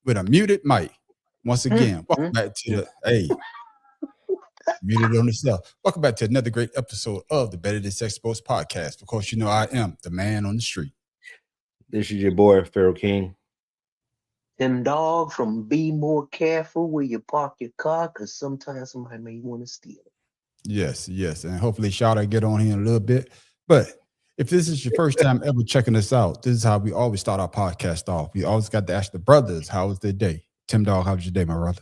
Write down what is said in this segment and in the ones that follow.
with a muted mic. Once again, welcome back to muted on itself. Welcome back to another great episode of the Better Than Sex Sports podcast. Of course, you know I am the man on the street. This is your boy, Pharaoh King. Them dog from Be More Careful Where You Park Your Car, because sometimes somebody may want to steal it. Yes, and hopefully Shawty get on here in a little bit. But if this is your first time ever checking us out, this is how we always start our podcast off. We always got to ask the brothers, how was their day? Tim Dog, how was your day, my brother?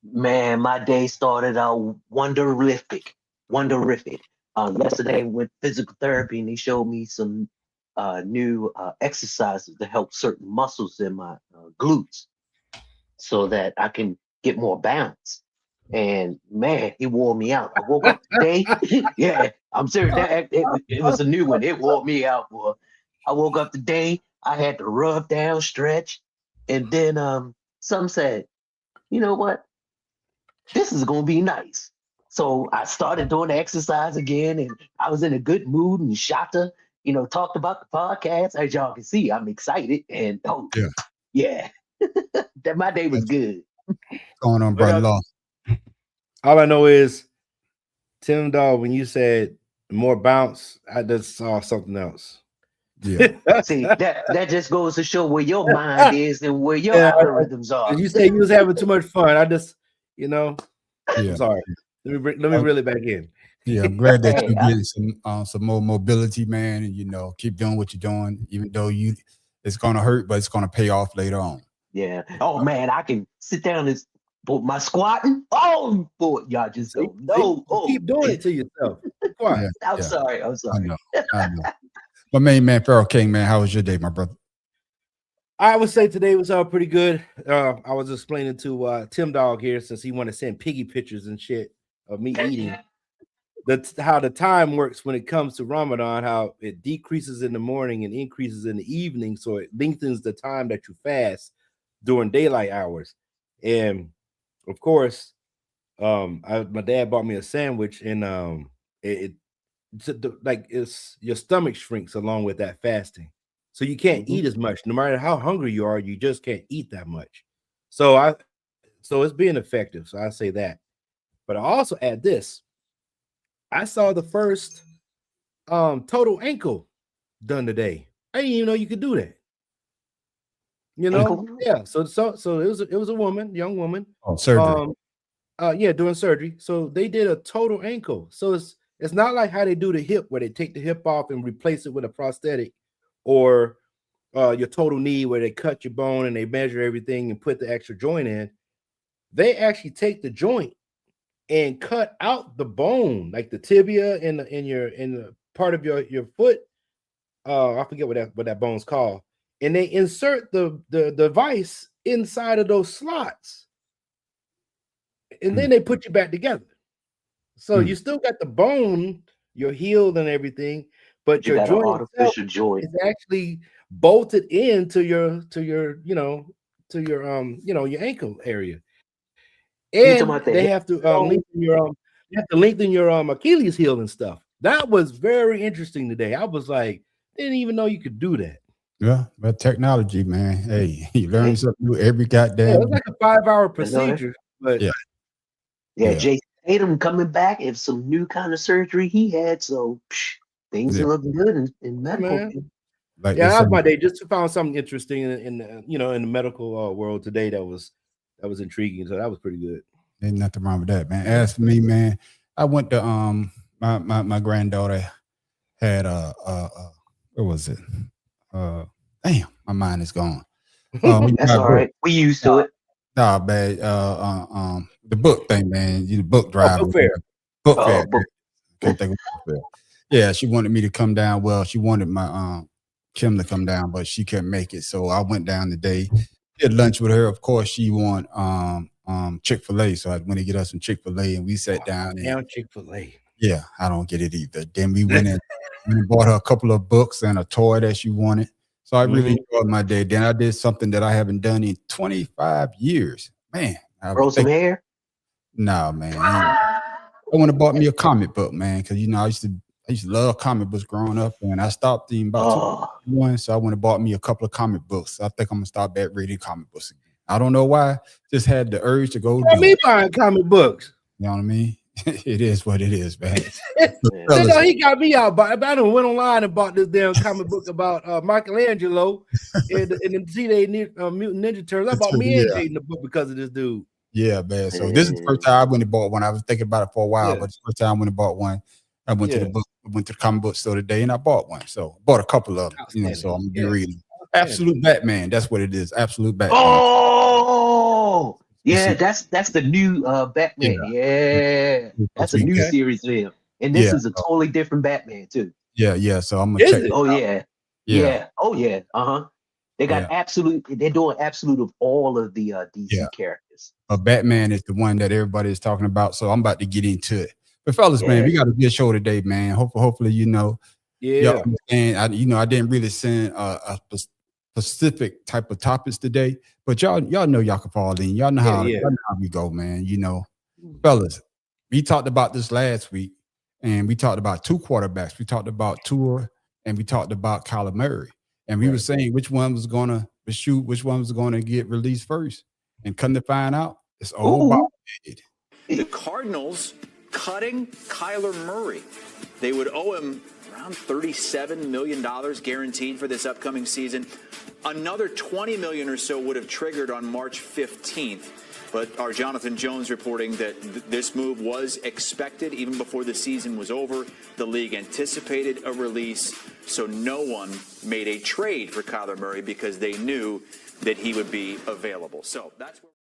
Man, my day started out wonderific. Yesterday I went physical therapy and they showed me some new exercises to help certain muscles in my glutes so that I can get more balance. And man, it wore me out. I woke up today. Yeah, I'm serious. It was a new one. It wore me out, boy. I woke up today. I had to rub down, stretch, and then some said, "You know what? This is gonna be nice." So I started doing the exercise again, and I was in a good mood. And Shata, talked about the podcast. As y'all can see, I'm excited, and yeah, that my day was good. What's going on, brother Law? All I know is, Tim Dog, when you said more bounce, I just saw something else. Yeah. See, that just goes to show where your mind is and where your algorithms are. You said you was having too much fun. I just, Yeah. I'm sorry. Let me reel it back in. Yeah, I'm glad that you're getting some more mobility, man, and keep doing what you're doing, even though it's gonna hurt, but it's gonna pay off later on. Yeah. Oh man, I can sit down and put my squatting. Oh boy, y'all just don't know. Keep doing it to yourself. Yeah, I'm sorry. I know. My main man, Pharaoh King, man, how was your day, my brother? I would say today was pretty good. I was explaining to Tim Dog here, since he wanted to send piggy pictures and shit of me eating. How the time works when it comes to Ramadan, how it decreases in the morning and increases in the evening, so it lengthens the time that you fast during daylight hours. And of course, my dad bought me a sandwich, and it's your stomach shrinks along with that fasting, so you can't eat as much. No matter how hungry you are, you just can't eat that much. So it's being effective. So I say that, but I also add this. I saw the first total ankle done today. I didn't even know you could do that. Yeah. So it was a woman, young woman. Oh, surgery. Doing surgery. So they did a total ankle. So it's not like how they do the hip, where they take the hip off and replace it with a prosthetic, or your total knee, where they cut your bone and they measure everything and put the extra joint in. They actually take the joint and cut out the bone, like the tibia in the part of your foot. I forget what that bone's called. And they insert the device inside of those slots. And then they put you back together. So you still got the bone, your heel and everything, but your joint is actually bolted into your ankle area. And they have to lengthen your Achilles heel and stuff. That was very interesting today. I was like, didn't even know you could do that. Yeah, but technology, man. Hey, you learn something new every goddamn. Yeah, it was like a 5-hour procedure, but Jason Tatum coming back and some new kind of surgery he had. So things are looking good in medical. Like that's my day. Just found something interesting in the medical world today that was intriguing. So that was pretty good. Ain't nothing wrong with that, man. As for me, man, I went to my granddaughter had what was it? Damn, my mind is gone. That's all right. We used to it. Nah, bad. The book thing, man. You the book drive. Book fair. Can't think of book fair. Yeah, she wanted me to come down. Well, she wanted my Kim to come down, but she couldn't make it. So I went down today. Did lunch with her. Of course, she want Chick-fil-A. So I went to get us some Chick-fil-A, and we sat down. And Chick-fil-A. Yeah, I don't get it either. Then we went in and bought her a couple of books and a toy that she wanted. So I really enjoyed my day. Then I did something that I haven't done in 25 years. Man. Grow some hair? No, man. I want to bought me a comic book, man, because I used to love comic books growing up, and I stopped eating about 21, so I went and bought me a couple of comic books. I think I'm gonna start back reading comic books again. I don't know why. Just had the urge to go Tell do me it. buying comic books. You know what I mean? It is what it is, man. You know, he got me out, but I done went online and bought this damn comic book about Michelangelo and the Teenage Mutant Ninja Turtles. I bought me and Jaden the book because of this dude. Yeah, man. So this is the first time I went and bought one. I was thinking about it for a while, but it's the first time I went and bought one. I went to the comic book store today and I bought one. So I bought a couple of them, you know, so I'm gonna be reading. Absolute Batman. That's what it is. Absolute Batman. Oh, yeah, that's the new Batman. Yeah. That's a new series for him. And this is a totally different Batman too. Yeah. So I'm gonna check it. Oh, yeah. Oh, yeah. They got absolute. They're doing absolute of all of the DC characters. Batman is the one that everybody is talking about. So I'm about to get into it. But fellas, man, we got a good show today, man. Hopefully, you know. Yeah. And I didn't really send a specific type of topics today, but y'all know y'all can fall in. Y'all know how we go, man. You know, fellas, we talked about this last week, and we talked about two quarterbacks. We talked about Tua, and we talked about Kyler Murray, and we were saying which one was gonna get released first. And come to find out, it's all about the Cardinals cutting Kyler Murray. They would owe him around $37 million guaranteed for this upcoming season. Another $20 million or so would have triggered on March 15th. But our Jonathan Jones reporting that this move was expected even before the season was over. The league anticipated a release, so no one made a trade for Kyler Murray because they knew that he would be available. So that's where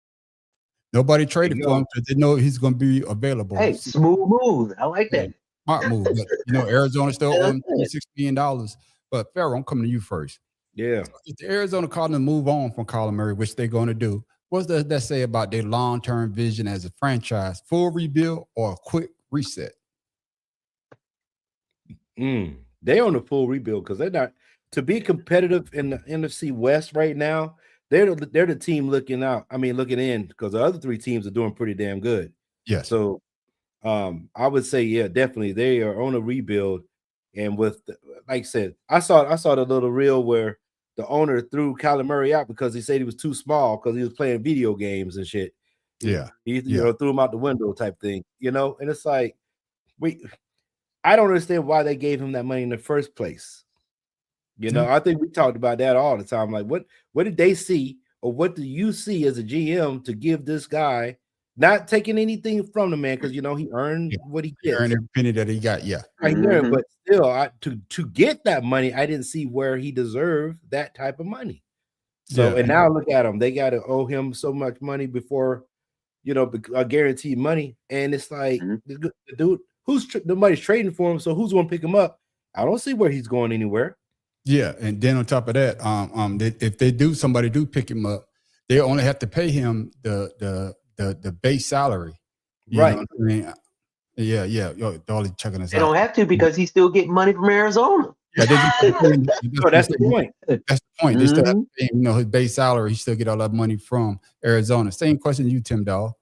nobody traded for him because they know he's going to be available. Hey, smooth move. I like that. Smart move. But, you know, Arizona still owing $6 million. But Pharaoh, I'm coming to you first. Yeah. If the Arizona Cardinals move on from Kyler Murray, which they're going to do, what does that say about their long-term vision as a franchise? Full rebuild or a quick reset? They on a full rebuild because they're not to be competitive in the NFC West right now. They're the team looking in because the other three teams are doing pretty damn good. Yes. So I would say, definitely they are on a rebuild. And with, like I said, I saw the little reel where the owner threw Kyler Murray out because he said he was too small because he was playing video games and shit. Yeah. He threw him out the window type thing, you know? And it's like, I don't understand why they gave him that money in the first place. You know, I think we talked about that all the time. Like, what did they see, or what do you see as a GM to give this guy, not taking anything from the man, because you know he earned what he gets. Earned every penny that he got, right there. But still, to get that money, I didn't see where he deserved that type of money. So, and now look at him; they got to owe him so much money before, you know, guaranteed money. And it's like, the dude, nobody's trading for him, so who's going to pick him up? I don't see where he's going anywhere. Yeah, and then on top of that, if somebody do pick him up, they only have to pay him the base salary. You know what I mean? Yeah. Yo, Dolly checking us out. They don't have to because he's still getting money from Arizona. Yeah, that's the point. That's the point. They still have to pay him, you know, his base salary. He still get all that money from Arizona. Same question to you, Tim Dahl.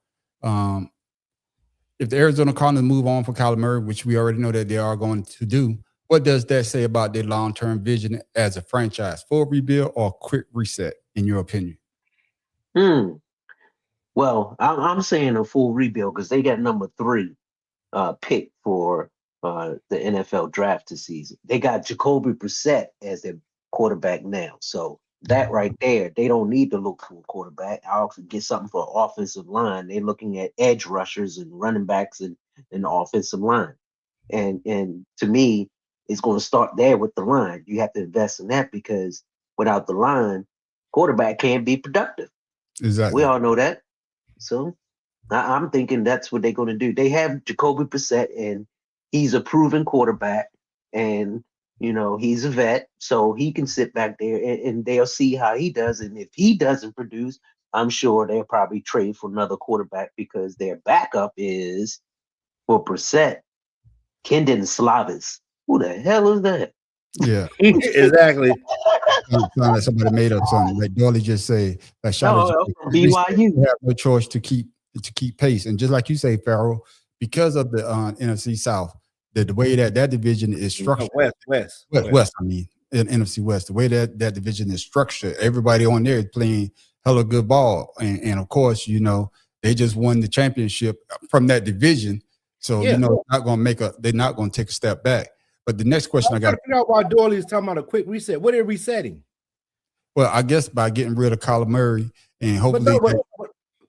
If the Arizona Cardinals move on for Kyler Murray, which we already know that they are going to do, what does that say about their long-term vision as a franchise? Full rebuild or quick reset, in your opinion? Well, I'm saying a full rebuild because they got number 3 pick for the NFL draft this season. They got Jacoby Brissett as their quarterback now. So that right there, they don't need to look for a quarterback. I'll get something for offensive line. They're looking at edge rushers and running backs and the offensive line. And to me, it's going to start there with the line. You have to invest in that because without the line, quarterback can't be productive. Exactly. We all know that. So I'm thinking that's what they're going to do. They have Jacoby Brissett, and he's a proven quarterback, and you know he's a vet, so he can sit back there and they'll see how he does. And if he doesn't produce, I'm sure they'll probably trade for another quarterback because their backup is for Brissett, Kendon Slavis. Who the hell is that? Yeah, exactly. Like somebody made up something. Like Dolly just say, like BYU have no choice to keep pace. And just like you say, Pharaoh, because of the NFC South, the way that division is structured, West. I mean, in NFC West, the way that division is structured, everybody on there is playing hella good ball. And of course, they just won the championship from that division. So, Yeah. they're not going to take a step back. But the next question I got to figure out why Doyle is talking about a quick reset. What are they resetting? Well, I guess by getting rid of Kyler Murray and hopefully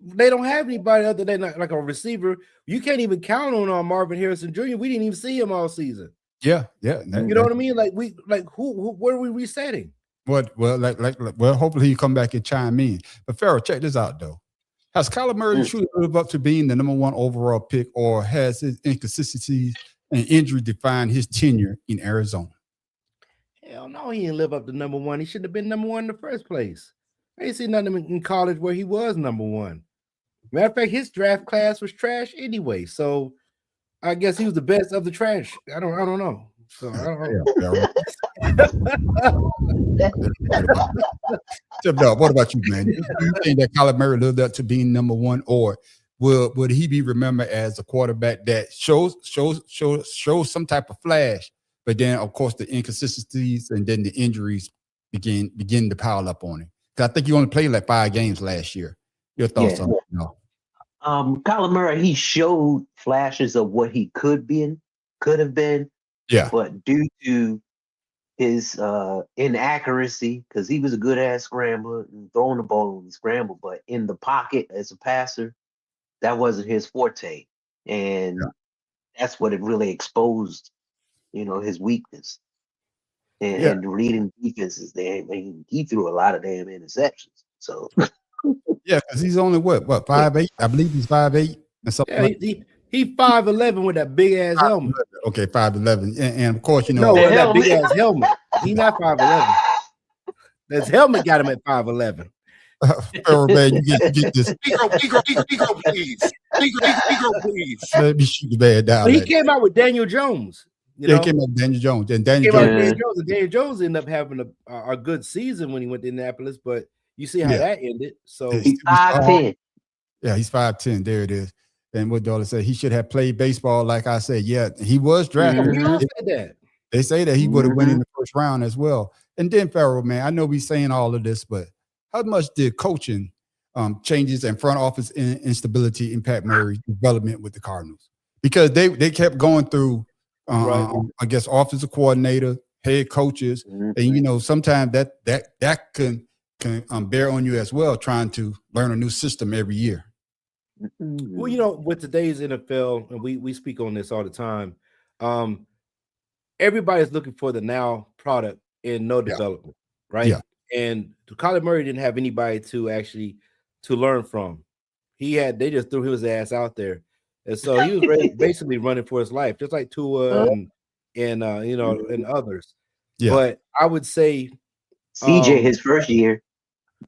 they don't have anybody other than like a receiver. You can't even count on Marvin Harrison Jr. We didn't even see him all season. Yeah. You know what I mean? Like who what are we resetting? Well, hopefully he come back and chime in. But Pharaoh, check this out though. Has Kyler Murray truly lived up to being the number 1 overall pick, or has his inconsistencies and injury defined his tenure in Arizona? Hell no, he didn't live up to number 1. He shouldn't have been number 1 in the first place. I ain't seen nothing in college where he was number 1. Matter of fact, his draft class was trash anyway. So I guess he was the best of the trash. I don't know. So I don't know. What about you, man? Do you think that Kyler Murray lived up to being number 1, or would he be remembered as a quarterback that shows some type of flash, but then of course the inconsistencies and then the injuries begin to pile up on him? Because I think he only played like 5 games last year. Your thoughts on it? Kyler Murray, he showed flashes of what he could have been. Yeah. But due to his inaccuracy, because he was a good ass scrambler and throwing the ball when he scrambled, but in the pocket as a passer, that wasn't his forte. And that's what it really exposed, his weakness. And reading defenses there. I mean, he threw a lot of damn interceptions. So yeah, because he's only what 5'8"? I believe he's 5'8" and something. Yeah, he 5'11" with that big ass helmet. Okay, 5'11", and of course with that big ass helmet. He's not 5'11". That helmet got him at 5'11". Pharaoh, man, you get this. Negro, please. Negro, please. Let me shoot the bad down. But he came out with Daniel Jones. He came out with Daniel Jones, and Daniel Jones ended up having a good season when he went to Indianapolis, but you see how that ended. So he's 5'10". Yeah, he's 5'10". There it is. And what Dollar said, he should have played baseball. Like I said, he was drafted. They say that he would have went in the first round as well. And then Pharaoh, man, I know we're saying all of this, but how much did coaching changes and front office instability impact Murray's development with the Cardinals? Because they kept going through, I guess, offensive coordinator, head coaches, and sometimes that can bear on you as well, trying to learn a new system every year. Well, with today's NFL, and we speak on this all the time, everybody's looking for the now product and no development, right? Yeah. And Kyler Murray didn't have anybody to learn from. They just threw his ass out there, and so he was basically running for his life, just like Tua and others. Yeah. But I would say CJ his first year,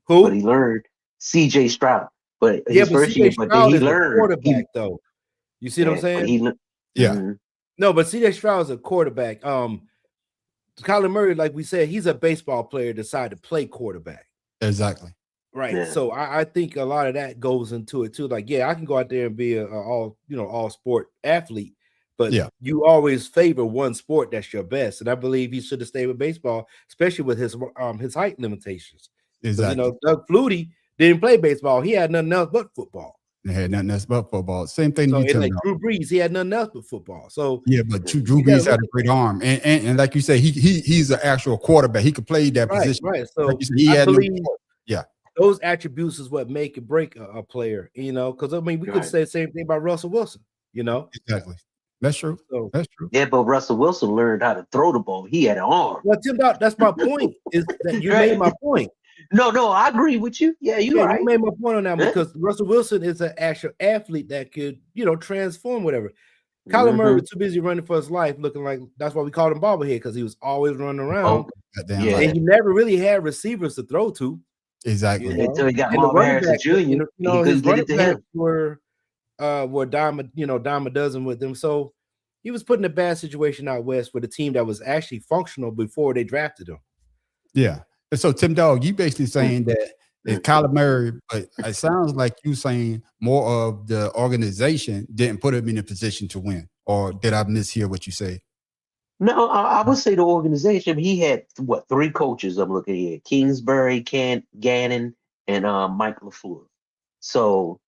but he learned CJ Stroud. But his first year, but then he learned quarterback though. You see what I'm saying? No, but CJ Stroud is a quarterback. Kyler Murray, like we said, he's a baseball player, decided to play quarterback. Exactly. Right. Yeah. So I think a lot of that goes into it too. Like, I can go out there and be all sport athlete, but you always favor one sport that's your best. And I believe he should have stayed with baseball, especially with his height limitations. Exactly. Doug Flutie didn't play baseball. He had nothing else but football. He had nothing else but football. Same thing. So like Drew Brees, he had nothing else but football. So but Drew Brees had a great arm, and like you say, he's an actual quarterback. He could play that position. Right. So like he had those attributes is what make or break a player. Because we could say the same thing about Russell Wilson. Exactly. That's true. That's true. Yeah, but Russell Wilson learned how to throw the ball. He had an arm. Well, Tim, that's my point. Is that you made my point? No, I agree with you. Yeah, you're right. You made my point on that because Russell Wilson is an actual athlete that could, transform whatever. Kyler Murray was too busy running for his life, looking like that's why we called him bobblehead, because he was always running around. And he never really had receivers to throw to. Exactly. Until he got Marvin Harrison Jr. His running backs were dime a dozen with them. So he was put in a bad situation out west with a team that was actually functional before they drafted him. Yeah. And so, Tim Dog, you basically saying that if Kyler Murray, but it sounds like you saying more of the organization didn't put him in a position to win, or did I mishear what you say? No, I would say the organization. He had 3 coaches I'm looking at: Kingsbury, Gannon, and Mike LaFleur. So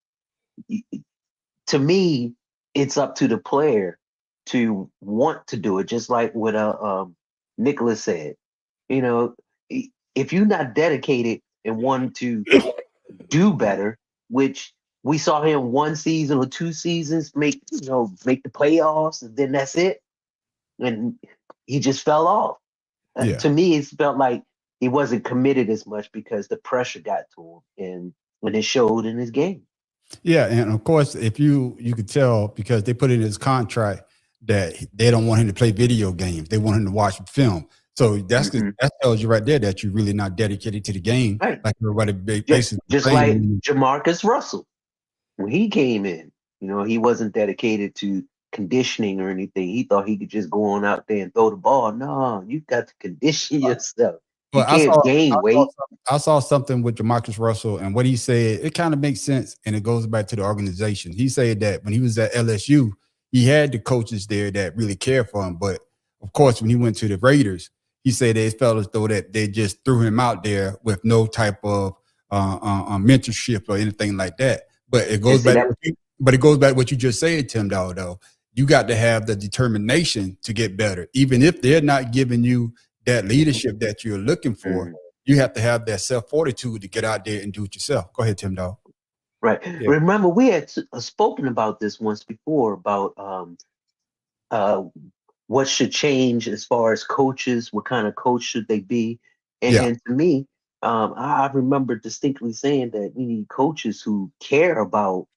to me, it's up to the player to want to do it, just like what Nicholas said. You know, if you're not dedicated and want to do better, which we saw him 1 season or 2 seasons make the playoffs, and then that's it, and he just fell off. Yeah. To me, it felt like he wasn't committed as much because the pressure got to him, and when it showed in his game. Yeah, and of course, if you could tell, because they put in his contract that they don't want him to play video games, they want him to watch film. So that tells you right there that you're really not dedicated to the game, Right. like everybody basically Just like Jamarcus Russell, when he came in, he wasn't dedicated to conditioning or anything. He thought he could just go on out there and throw the ball. No, you got to condition yourself. You can't gain weight. I saw something with Jamarcus Russell, and what he said, it kind of makes sense, and it goes back to the organization. He said that when he was at LSU, he had the coaches there that really cared for him. But of course, when he went to the Raiders, he said they felt as though that they just threw him out there with no type of mentorship or anything like that. But it goes back. It goes back to what you just said, Tim Dowd, though. You got to have the determination to get better, even if they're not giving you that leadership that you're looking for. You have to have that self-fortitude to get out there and do it yourself. Go ahead, Tim Dowd. Right. Yeah. Remember, we had spoken about this once before about what should change as far as coaches. What kind of coach should they be? And to me, I remember distinctly saying that we need coaches who care about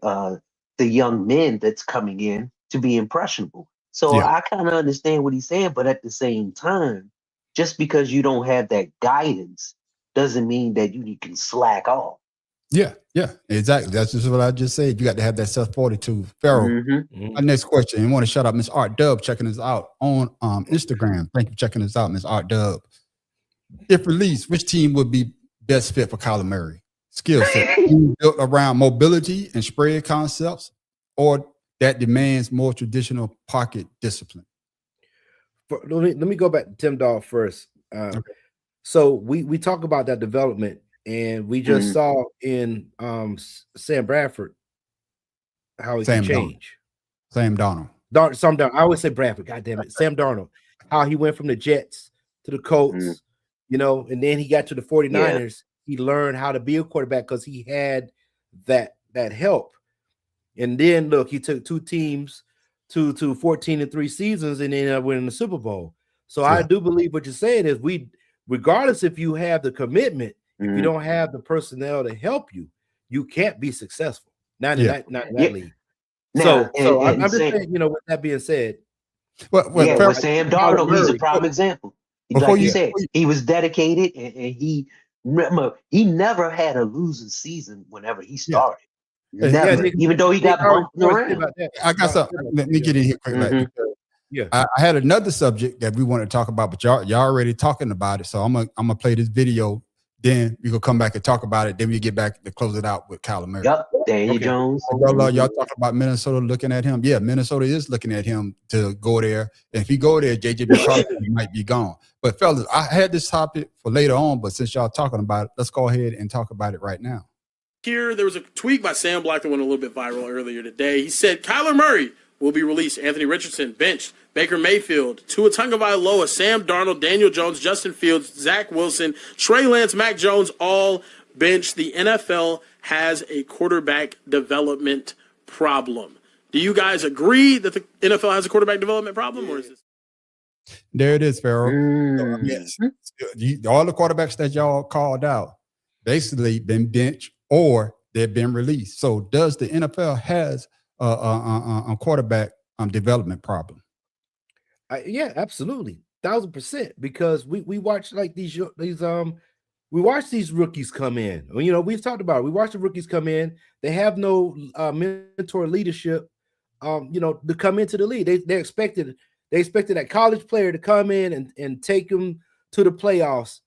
the young men that's coming in to be impressionable. So I kind of understand what he's saying, but at the same time, just because you don't have that guidance doesn't mean that you can slack off. Yeah, exactly. That's just what I just said. You got to have that self-fortitude. Pharaoh, our next question. I want to shout out Miss Art Dub checking us out on Instagram. Thank you for checking us out, Miss Art Dub. If released, which team would be best fit for Kyler Murray? Skill set built around mobility and spread concepts, or that demands more traditional pocket discipline? Let me go back to Tim Dowd first. Okay. So we talk about that development, and we just saw in Sam Bradford how he can change. Sam Darnold. I always say Bradford. God damn it, Sam Darnold. How he went from the Jets to the Colts, and then he got to the 49ers. He learned how to be a quarterback because he had that help. And then look, he took 2 teams to 14-3 seasons and ended up winning the Super Bowl. So I do believe what you're saying is regardless if you have the commitment, if you don't have the personnel to help you, you can't be successful. Not in that league. Now, so I'm just saying, with that being said, with Sam Darnold, he's a prime example. Like you said, he was dedicated, and he never had a losing season whenever he started. Never, even though he got bumped around. I got something. Let me get in here quick. I had another subject that we want to talk about, but y'all already talking about it. So I'm gonna play this video. Then we gonna come back and talk about it. Then we get back to close it out with Kyler Murray. Yep, Daniel Jones. Y'all talking about Minnesota looking at him. Yeah, Minnesota is looking at him to go there. And if he go there, JJ McCarthy might be gone. But fellas, I had this topic for later on, but since y'all talking about it, let's go ahead and talk about it right now. Here, there was a tweet by Sam Black that went a little bit viral earlier today. He said, Kyler Murray will be released. Anthony Richardson, benched. Baker Mayfield, Tua Tagovailoa, Sam Darnold, Daniel Jones, Justin Fields, Zach Wilson, Trey Lance, Mac Jones, all benched. The NFL has a quarterback development problem. Do you guys agree that the NFL has a quarterback development problem, or is this? There it is, Pharaoh. Yes. All the quarterbacks that y'all called out basically been benched or they've been released. So does the NFL has a quarterback development problem? Yeah, absolutely, 1,000%. Because we watch like these we watch these rookies come in. We've talked about it. We watch the rookies come in. They have no mentor leadership. To come into the league, they expected that college player to come in and take them to the playoffs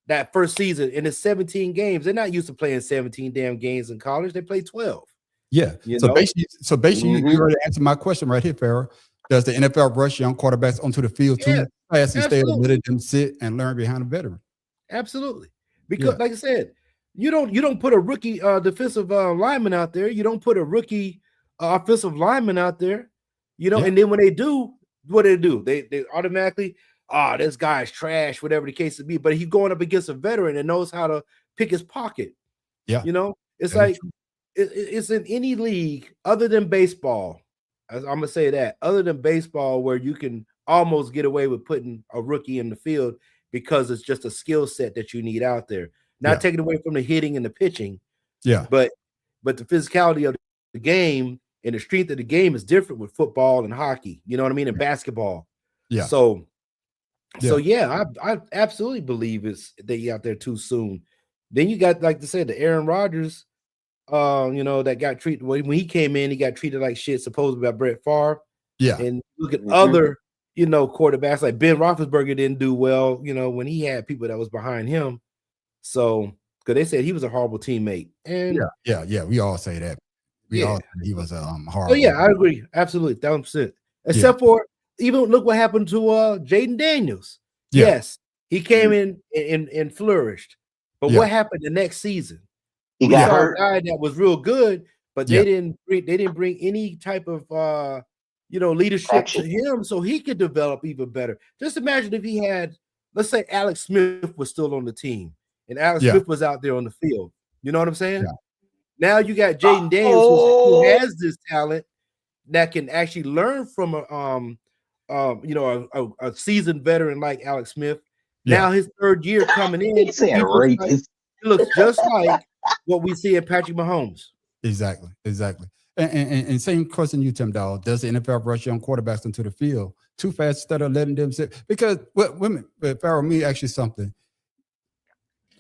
that first season. In the 17 games, they're not used to playing 17 damn games in college. They play 12. Yeah. So basically, you already answered my question right here, Pharaoh. Does the NFL rush young quarterbacks onto the field too fast instead of letting them sit and learn behind a veteran? Absolutely. Because like I said, You don't put a rookie defensive lineman out there. You don't put a rookie offensive lineman out there. You know, Yeah. and then when they do, what do? They automatically, this guy's trash, whatever the case may be. But he's going up against a veteran and knows how to pick his pocket. Yeah. You know, it's Very like true. it's in any league other than baseball. I'm gonna say that other than baseball, where you can almost get away with putting a rookie in the field because it's just a skill set that you need out there. Not Yeah. taking away from the hitting and the pitching, Yeah. but the physicality of the game and the strength of the game is different with football and hockey. You know what I mean? And basketball. Yeah. So I absolutely believe they out there too soon. Then you got, like I said, the Aaron Rodgers, that got treated when he came in, he got treated like shit, supposedly by Brett Favre. Yeah. And look at other, quarterbacks like Ben Roethlisberger didn't do well, when he had people that was behind him. So, because they said he was a horrible teammate. And Yeah. We all say that. We all say he was a horrible. Oh yeah, I agree. Absolutely, 1,000%. Except for even look what happened to Jaden Daniels. Yeah. Yes, he came in and flourished. But what happened the next season? He We got saw hurt. a guy that was real good, but Yeah. they didn't bring any type of leadership Action. to him so he could develop even better. Just imagine if he had, let's say Alex Smith was still on the team and Alex Yeah. Smith was out there on the field. You know what I'm saying? Yeah. Now you got Jaden Daniels who has this talent that can actually learn from a seasoned veteran like Alex Smith. Yeah. Now his third year coming in, He said rapist. he looks just like what we see in Patrick Mahomes. Exactly. And same question you, Tim Dahl. Does the NFL rush young quarterbacks into the field too fast instead of letting them sit? Because Farrell, me ask you something.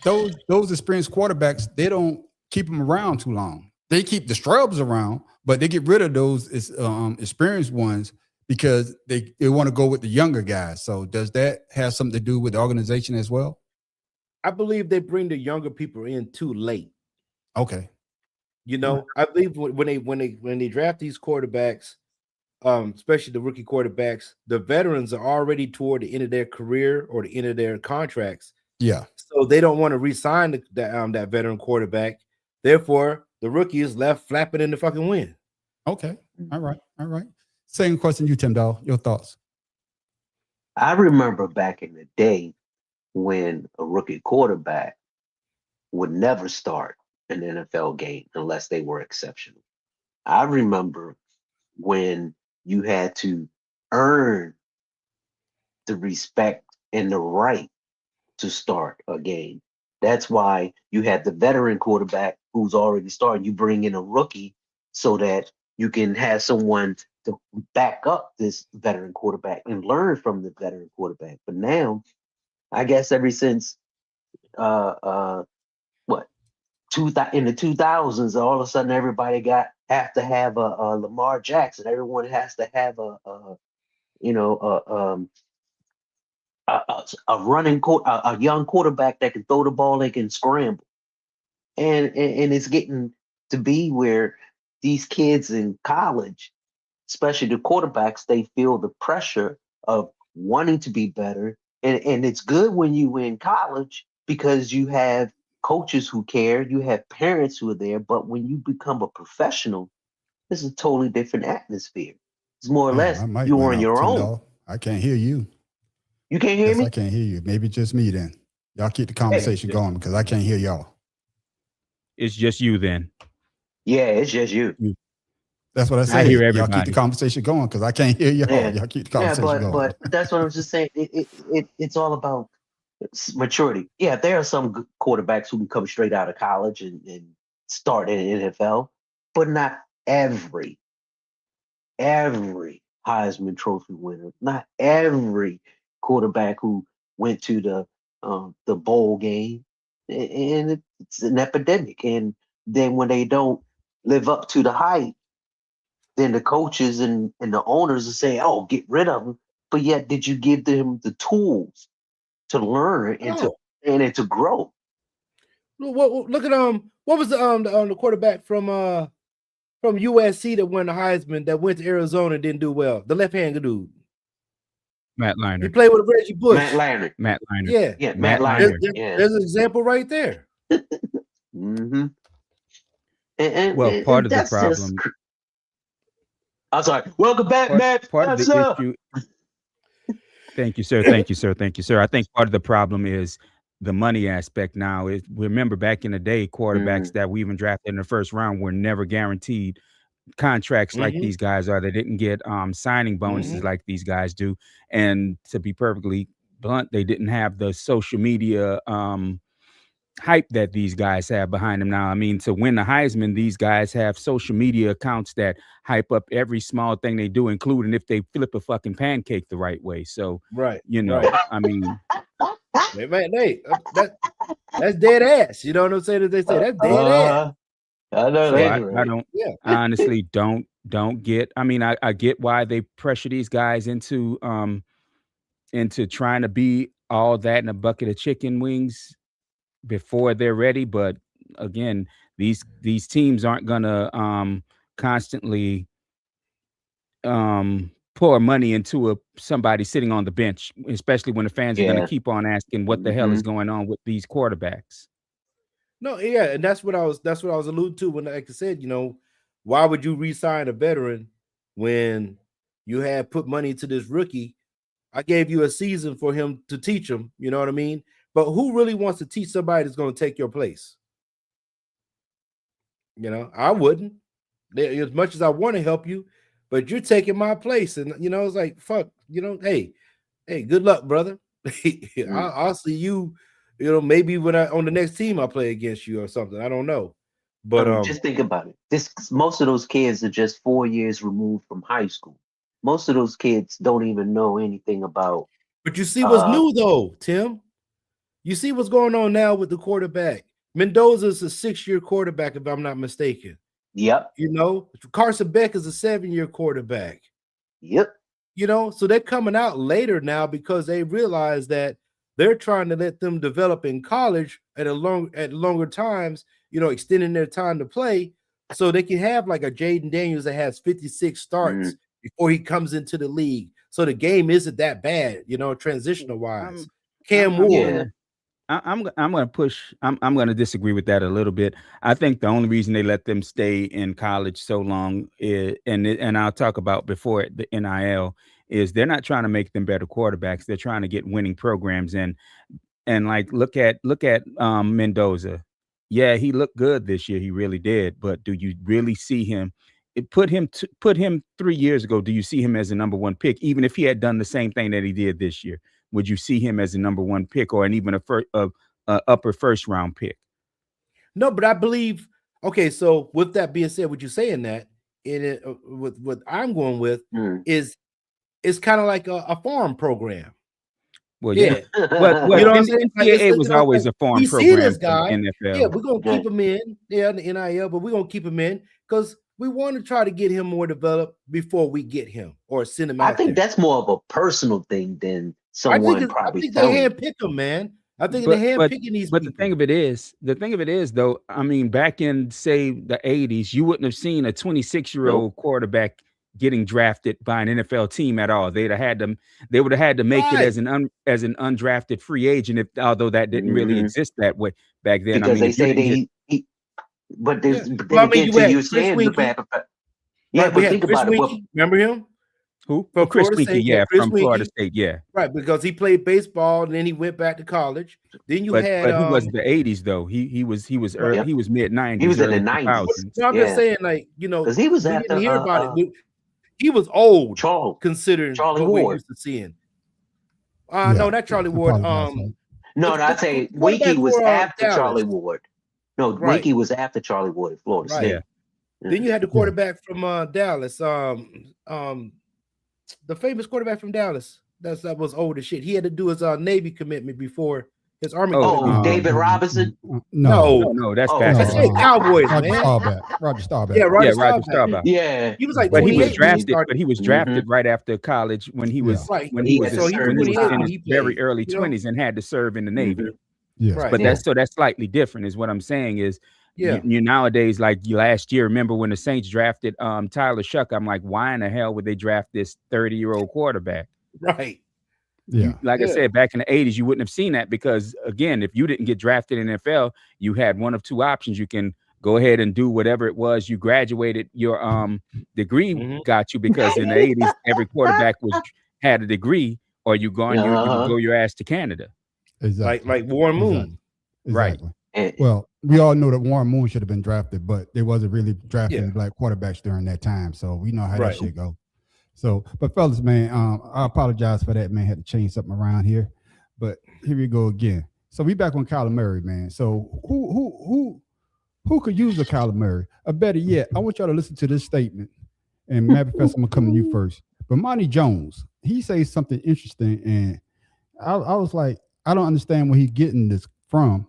Those experienced quarterbacks, they don't keep them around too long. They keep the scrubs around, but they get rid of those experienced ones because they want to go with the younger guys. So does that have something to do with the organization as well? I believe they bring the younger people in too late. Okay. I believe when they draft these quarterbacks, especially the rookie quarterbacks, the veterans are already toward the end of their career or the end of their contracts. Yeah. So they don't want to re-sign that veteran quarterback. Therefore, the rookie is left flapping in the fucking wind. Okay. All right. Same question you, Tim Dahl. Your thoughts? I remember back in the day when a rookie quarterback would never start an NFL game unless they were exceptional. I remember when you had to earn the respect and the right to start a game. That's why you had the veteran quarterback who's already started. You bring in a rookie so that you can have someone to back up this veteran quarterback and learn from the veteran quarterback. But now, I guess ever since in the 2000s, all of a sudden everybody have to have a Lamar Jackson. Everyone has to have a young quarterback that can throw the ball, they can scramble, and it's getting to be where these kids in college, especially the quarterbacks, they feel the pressure of wanting to be better, and it's good when you in college because you have coaches who care, you have parents who are there, but when you become a professional, this is a totally different atmosphere. It's more or less you're on your own. Dahl. I can't hear you. You can't hear me? I can't hear you. Maybe just me then. Y'all keep the conversation going because I can't hear y'all. It's just you then. Yeah, it's just you. That's what I said. I hear Y'all everybody. keep the conversation going because I can't hear y'all. Yeah. Y'all keep the conversation going. But that's what I was just saying. It's all about maturity. Yeah, there are some good quarterbacks who can come straight out of college and start in the NFL, but not every Heisman Trophy winner, not every quarterback who went to the bowl game, and it's an epidemic. And then when they don't live up to the hype, then the coaches and the owners are saying, "Oh, get rid of them." But yet, did you give them the tools to learn and to grow? Look at what was the quarterback from USC that won the Heisman that went to Arizona and didn't do well? The left-handed dude. Matt He Leinart. played with Reggie Bush. Matt Leinart. Matt Leinart. Yeah. Yeah, Matt Matt Leinart. Leinart. Yeah. There's an example right there. Mm-hmm. Well, part of the that's just. problem, I'm sorry. Welcome back, Matt. part of Yes, the sir. issue. Thank you, sir. Thank you, sir. Thank you, sir. I think part of the problem is the money aspect now. Is remember back in the day, quarterbacks that we even drafted in the first round were never guaranteed contracts like these guys are. They didn't get signing bonuses like these guys do. And to be perfectly blunt, they didn't have the social media hype that these guys have behind them now. I mean, to win the Heisman, these guys have social media accounts that hype up every small thing they do, including if they flip a fucking pancake the right way. So, Right. you know, Right. I mean, Man, that's dead ass. You know what I'm saying? As they say, that's dead ass. I know so that's I right. don't, Yeah. I honestly don't get. I mean, I get why they pressure these guys into trying to be all that in a bucket of chicken wings before they're ready. But again, these teams aren't gonna constantly pour money into somebody sitting on the bench, especially when the fans are going Yeah. to keep on asking what the hell is going on with these quarterbacks. No, yeah, and that's what I was alluding to when, like I said, you know, why would you re-sign a veteran when you had put money into this rookie? I gave you a season for him to teach him, you know what I mean? But who really wants to teach somebody that's going to take your place? You know, I wouldn't. As much as I want to help you, but you're taking my place, and you know, it's like fuck. You know, hey, good luck, brother. I'll see you. You know, maybe when on the next team I play against you or something. I don't know, but just think about it. Most of those kids are just 4 years removed from high school. Most of those kids don't even know anything about. But you see what's new though, Tim. You see what's going on now with the quarterback. Mendoza's a 6-year quarterback, if I'm not mistaken. Yep. You know, Carson Beck is a 7-year quarterback. Yep. You know, so they're coming out later now because they realize that they're trying to let them develop in college at longer times, you know, extending their time to play so they can have like a Jaden Daniels that has 56 starts before he comes into the league. So the game isn't that bad, you know, transitional wise. Cam Moore. I'm going to push. I'm going to disagree with that a little bit. I think the only reason they let them stay in college so long is, and I'll talk about before the NIL, is they're not trying to make them better quarterbacks. They're trying to get winning programs in. And like, look at Mendoza. Yeah, he looked good this year. He really did. But do you really see him? Put him 3 years ago. Do you see him as a number one pick? Even if he had done the same thing that he did this year, would you see him as a number one pick or even a upper first round pick? No, but I believe. Okay, so with that being said, what you're saying that with what I'm going with is it's kind of like a farm program. Well, yeah, but you know what I'm saying? NCAA was always a farm program. This guy, in NFL. Yeah, we're gonna keep him in, in the NIL, but we're gonna keep him in because we want to try to get him more developed before we get him or send him out. I think that's more of a personal thing than someone probably. I think they handpick them, man. I think they handpicking these. But people. the thing of it is, though, I mean, back in say the 80s, you wouldn't have seen a 26-year-old quarterback getting drafted by an NFL team at all. They would have had to make it as an undrafted free agent, although that didn't really exist that way back then. Because I mean, they say but there's you saying yeah, but think about it. Remember him? Who? From Chris Florida Winkie, State, from Florida State, yeah. Right, because he played baseball and then he went back to college. Then but he wasn't the 80s though. He was early, he was mid 90s. He was in the 90s. So I'm just saying, like, you know, because he was after didn't hear about it. He was old, considering Charlie what Ward. we're used to seeing. No, not Charlie Ward. No, I'd say Winkie was after Charlie Ward. No, Winkie was after Charlie Ward at Florida State. Yeah. Then you had the quarterback from Dallas, the famous quarterback from Dallas. That was old as shit. He had to do his Navy commitment before his Army commitment. David Robinson? No, that's Cowboys, Roger man. Roger Staubach. Yeah, Roger Staubach. Yeah, he was like, but he was drafted right after college when he was when he was in his very early 20s and had to serve in the Navy. Yes. Right. But that's slightly different, is what I'm saying. Is you nowadays, like last year, remember when the Saints drafted Tyler Shuck? I'm like, why in the hell would they draft this 30-year-old quarterback? Right. Yeah. Like I said, back in the 80s, you wouldn't have seen that because, again, if you didn't get drafted in the NFL, you had one of two options. You can go ahead and do whatever it was you graduated. Your degree got you, because in the 80s, every quarterback had a degree, or you go your ass to Canada. Exactly. Like Warren Moon. Exactly. And- Well, we all know that Warren Moon should have been drafted, but they wasn't really drafting black quarterbacks during that time. So we know how that shit go. So, but fellas, man, I apologize for that, man. Had to change something around here, but here we go again. So we back on Kyler Murray, man. So who could use a Kyler Murray? Or better yet, I want y'all to listen to this statement. And Matt Professor, I'm gonna come to you first. But Monty Jones, he says something interesting, and I was like, I don't understand where he's getting this from.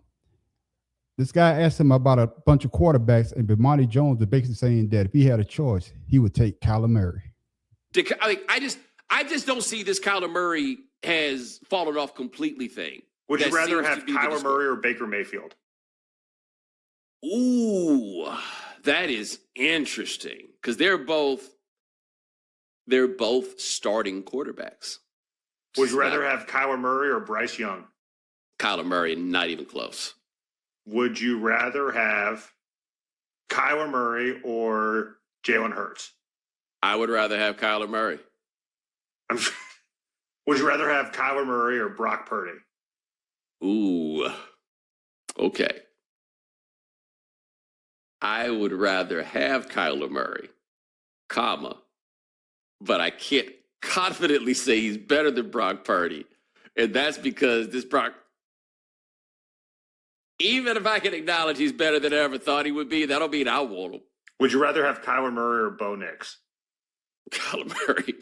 This guy asked him about a bunch of quarterbacks, and Bomani Jones is basically saying that if he had a choice, he would take Kyler Murray. I just don't see this Kyler Murray has fallen off completely thing. Would you rather have Kyler Murray or Baker Mayfield? Ooh, that is interesting because they're both starting quarterbacks. Would you rather have Kyler Murray or Bryce Young? Kyler Murray, not even close. Would you rather have Kyler Murray or Jalen Hurts? I would rather have Kyler Murray. Would you rather have Kyler Murray or Brock Purdy? Ooh, okay. I would rather have Kyler Murray, but I can't confidently say he's better than Brock Purdy. And that's because this Brock, even if I can acknowledge he's better than I ever thought he would be, that'll mean I want him. Would you rather have Kyler Murray or Bo Nix? Kyler Murray.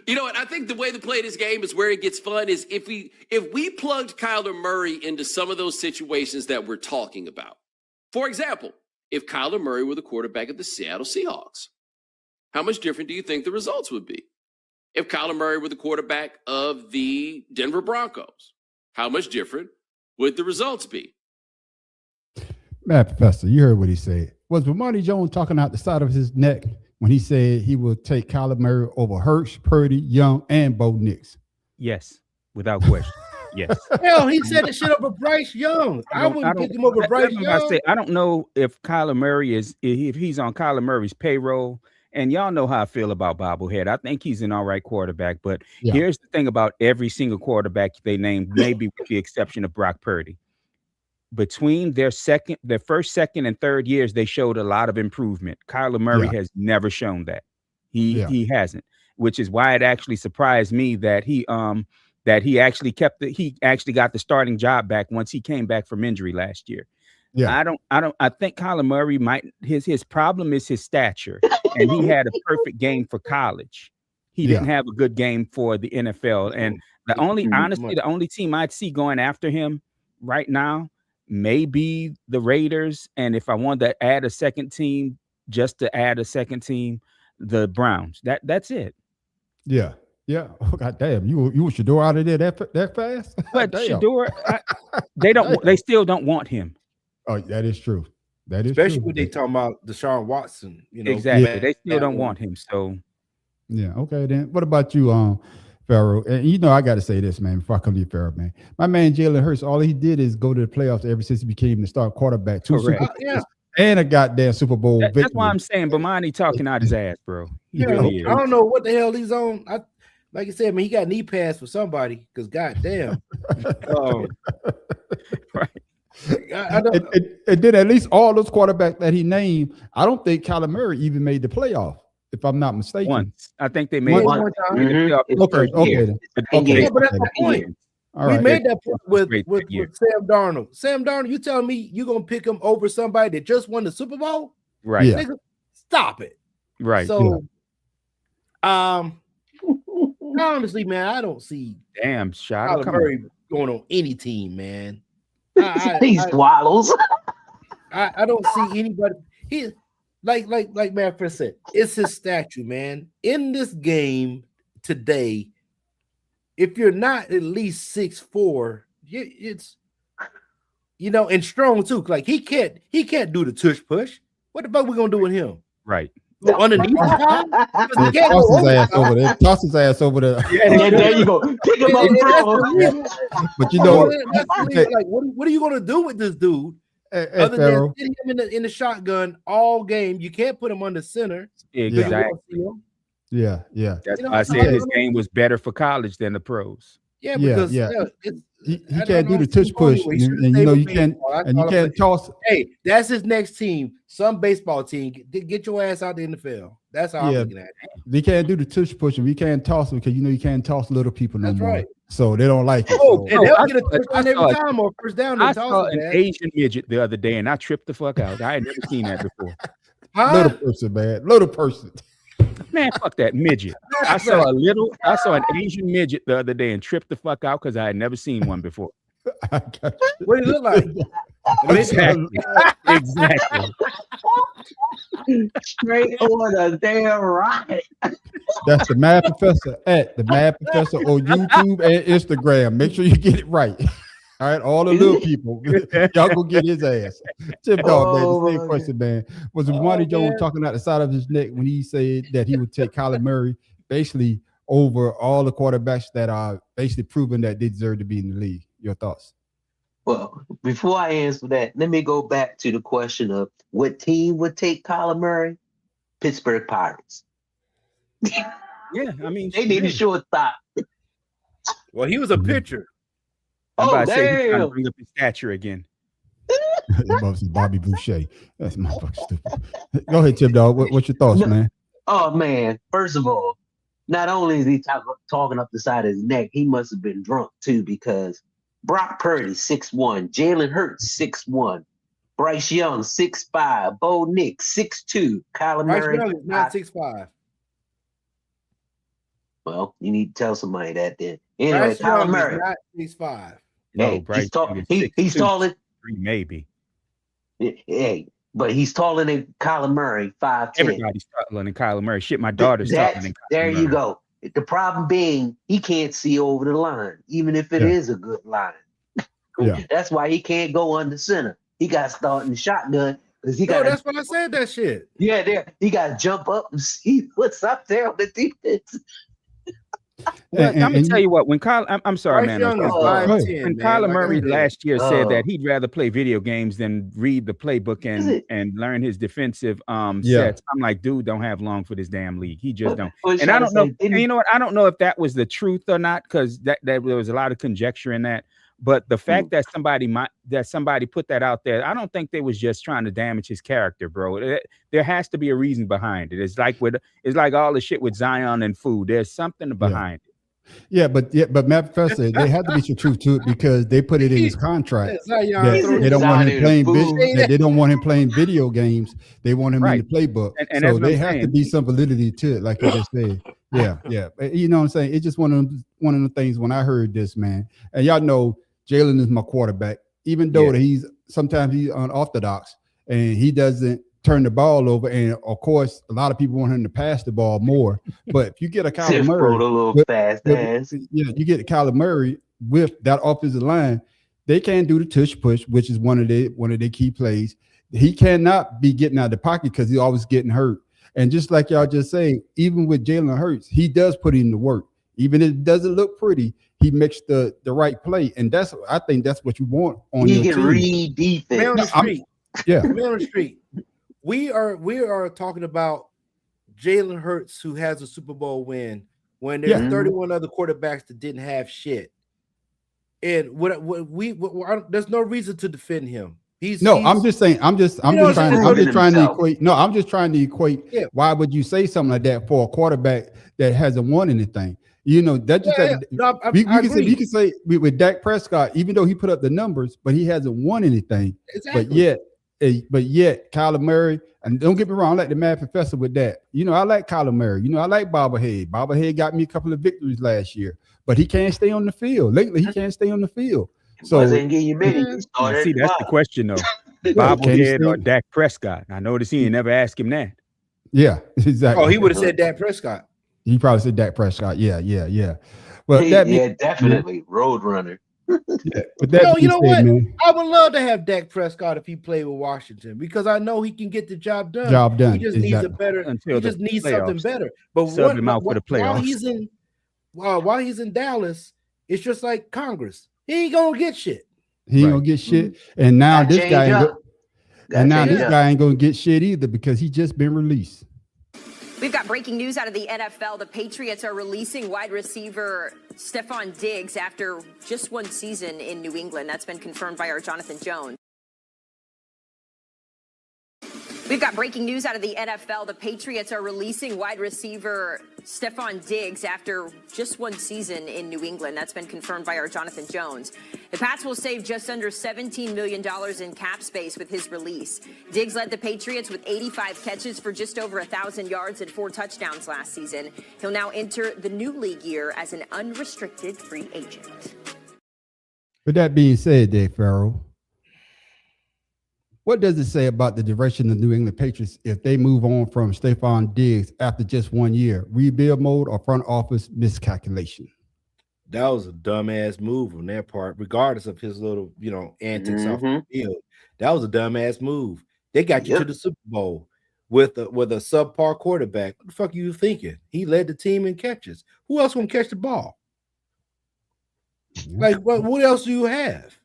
You know what? I think the way to play this game is where it gets fun is if we plugged Kyler Murray into some of those situations that we're talking about. For example, if Kyler Murray were the quarterback of the Seattle Seahawks, how much different do you think the results would be? If Kyler Murray were the quarterback of the Denver Broncos, how much different would the results be? Matt Professor, you heard what he said. Was Bomani Jones talking out the side of his neck when he said he would take Kyler Murray over Hurts, Purdy, Young, and Bo Nix? Yes, without question. Yes. Hell, he said the shit over Bryce Young. I wouldn't pick him over Bryce Young. I don't know if Kyler Murray if he's on Kyler Murray's payroll. And y'all know how I feel about Bobblehead. I think he's an all right quarterback. But here's the thing about every single quarterback they named, maybe with the exception of Brock Purdy. Between their first, second, and third years, they showed a lot of improvement. Kyler Murray has never shown that. He hasn't, which is why it actually surprised me that he actually got the starting job back once he came back from injury last year. Yeah, I think Kyler Murray his problem is his stature, and he had a perfect game for college. He didn't have a good game for the NFL. And the only team I'd see going after him right now may be the Raiders. And if I wanted to add a second team, just to add a second team, the Browns. That's it. Yeah. Yeah. Oh, God damn. You want Shedeur out of there that fast? But Shedeur, they still don't want him. Oh, that is true. That is especially true. when they talking about Deshaun Watson. You know, exactly. They still don't want him. So yeah. Okay. Then what about you, Pharaoh? And you know, I got to say this, man, before I come to you, Pharaoh, man. My man Jalen Hurts, all he did is go to the playoffs ever since he became the star quarterback. And a goddamn Super Bowl victory. That's why I'm saying Bomani talking out his ass, bro. I don't know what the hell he's on. Like I said, man, he got knee pads for somebody because goddamn. Right. And then at least all those quarterbacks that he named, I don't think Kyler Murray even made the playoff, if I'm not mistaken. Once. I think they made one time. Mm-hmm. Okay. Yeah, but that's the point. We made that point with Sam Darnold. Sam Darnold, you telling me you're going to pick him over somebody that just won the Super Bowl? Right. Yeah. Nigga, stop it. Right. So, honestly, man, I don't see Kyler Murray going on any team, man. He swallows. I don't see anybody. He like Manfred said, it's his statue, man. In this game today, if you're not at least 6'4", it's and strong too. Like he can't do the tush push. What the fuck we gonna do with him? Right. underneath the car? Because he They can't go toss his over ass the over there. Toss his ass over there. Yeah, there you go. Pick him up, bro. But you know, like, what are you gonna do with this dude? hey, Other Pharaoh, than sitting him in the shotgun all game, you can't put him under center. Exactly. yeah. That's You know, why I so said I his don't- game was better for college than the pros. Yeah, Yeah, because yeah. He I can't do don't the know. touch push, He should've and you stayed know with you can't, baseball. That's and you all I'm can't saying. toss. Hey, that's his next team. Some baseball team. Get your ass out the NFL. That's how I'm Yeah. looking at it. They can't do the touch push, and we can't toss them because you know you can't toss little people no That's more. right. So they don't like it. Oh, so- and they'll I get a saw- touchdown I every saw- time or first down. I And saw toss an it, man. Asian midget the other day, and I tripped the fuck out. I had never seen that before. little Huh? person, man, little person. Man, fuck that midget. I saw an Asian midget the other day and tripped the fuck out because I had never seen one before. I got What do you look like? Exactly. Exactly. Straight on the damn rocket. That's the Mad Professor at the Mad Professor on YouTube and Instagram. Make sure you get it right. All right, all the little people, y'all go get his ass. Tip Dog, man, Oh, the same my question, man. Was Ronnie Jones talking out the side of his neck when he said that he would take Kyler Murray basically over all the quarterbacks that are basically proven that they deserve to be in the league? Your thoughts? Well, before I answer that, let me go back to the question of what team would take Kyler Murray? Pittsburgh Pirates. Yeah, I mean, They need a shortstop. Well, he was a pitcher. I'm Oh, about to say he's trying to damn. bring up his stature again. It must be Bobby Boucher. That's motherfucking stupid. Go ahead, Tip Dog. What's your thoughts, No. man? Oh, man. First of all, not only is he talking up the side of his neck, he must have been drunk too, because Brock Purdy, 6'1", Jalen Hurts, 6'1", Bryce Young, 6'5", Bo Nix, 6'2", Kyler Bryce Murray. Young is not 6'5". Well, you need to tell somebody that then. Anyway, Bryce Kyler Young Murray. is not 6'5". No, Hey, Bryce he's tall. Young is He's 6'2", taller. 3 maybe. Hey, but he's taller than Kyler Murray, 5'10". Everybody's taller than Kyler Murray. Shit, my daughter's taller than Kyler There Murray. you go. The problem being he can't see over the line, even if it Yeah. is a good line. Yeah. That's why he can't go under center. He got to start in the shotgun because he No, got. that's why I said that shit. Yeah, there. He got to jump up and see what's up there on the defense. Well, And- I'm gonna and tell you what. When Kyler, I'm sorry, Bryce man. Young is Oh, 5'10". When man, Kyler like I Murray said. last year said Oh. that he'd rather play video games than read the playbook Is and it? learn his defensive Yeah. sets, I'm like, dude, don't have long for this damn league. He just don't. was And I trying to don't know. say, didn't- And you know what? I don't know if that was the truth or not, because that there was a lot of conjecture in that. But the fact that somebody put that out there, I don't think they was just trying to damage his character, bro. There has to be a reason behind it. It's like all the shit with Zion and food. There's something behind it. Yeah, but Matt Professor, they had to be some truth to it because they put it in his contract That's how y'all that throw they don't want him Zion playing food. they don't want him playing video games. They want him Right. in the playbook. And So that's what they I'm have to saying. be some validity to it, like you just said. Yeah. You know what I'm saying? It's just one of the things when I heard this, man. And y'all know Jalen is my quarterback, even though Yeah. that he's sometimes he's unorthodox and he doesn't turn the ball over. And of course, a lot of people want him to pass the ball more. But if you get a Kyler Tiff Murray, rode a little with- fast with- ass. yeah, you get Kyler Murray with that offensive line, they can't do the tush push, which is one of their key plays. He cannot be getting out of the pocket because he's always getting hurt. And just like y'all just saying, even with Jalen Hurts, he does put in the work. Even if it doesn't look pretty, he makes the right play. And I think that's what you want on He your can team. read defense. Man on the No, I'm- street. Yeah. Man on the street. We are talking about Jalen Hurts, who has a Super Bowl win, when there's Yeah. 31 other quarterbacks that didn't have shit. And there's no reason to defend him. I'm just saying. I'm just You know, trying. he's I'm just trying to himself. equate. No, I'm just trying to equate. Yeah. Why would you say something like that for a quarterback that hasn't won anything? You know, that just No, I we agree. can say with Dak Prescott, even though he put up the numbers, but he hasn't won anything. Exactly. But yet, Kyler Murray, and don't get me wrong, I like the Mad Professor with that. You know, I like Kyler Murray. You know, I like Bobblehead. Bobblehead got me a couple of victories last year, but he can't stay on the field. Lately, he can't stay on the field. So Wasn't getting you many. Yeah. He started Now, see, at the that's the bottom. question though. Can he Bobblehead or stay? Dak Prescott? I noticed he ain't never asked him that. yeah, exactly. Oh, he would have said Dak Prescott. He probably said Dak Prescott. Yeah. Well, Yeah, that definitely. Roadrunner. Yeah, with that You being know said, what? man, I would love to have Dak Prescott if he played with Washington because I know he can get the job done. job done. He just needs a Exactly. better. Until He the just needs something playoffs. better. But Sub him out for the while playoffs. he's in Dallas, it's just like Congress. He ain't gonna get shit. He ain't Right. gonna get shit. And now Gotta this guy change ain't up. Gotta and now change this up. guy ain't gonna get shit either because he just been released. We've got breaking news out of the NFL. The Patriots are releasing wide receiver Stephon Diggs after just one season in New England. That's been confirmed by our Jonathan Jones. We've got breaking news out of the NFL. The Patriots are releasing wide receiver Stephon Diggs after just one season in New England. That's been confirmed by our Jonathan Jones. The Pats will save just under $17 million in cap space with his release. Diggs led the Patriots with 85 catches for just over 1,000 yards and 4 touchdowns last season. He'll now enter the new league year as an unrestricted free agent. With that being said, Dave Farrell, what does it say about the direction of the New England Patriots if they move on from Stephon Diggs after just 1 year? Rebuild mode or front office miscalculation? That was a dumbass move on their part, regardless of his little, antics off the field. That was a dumbass move. They got you to the Super Bowl with a subpar quarterback. What the fuck are you thinking? He led the team in catches. Who else gonna catch the ball? Like, what else do you have?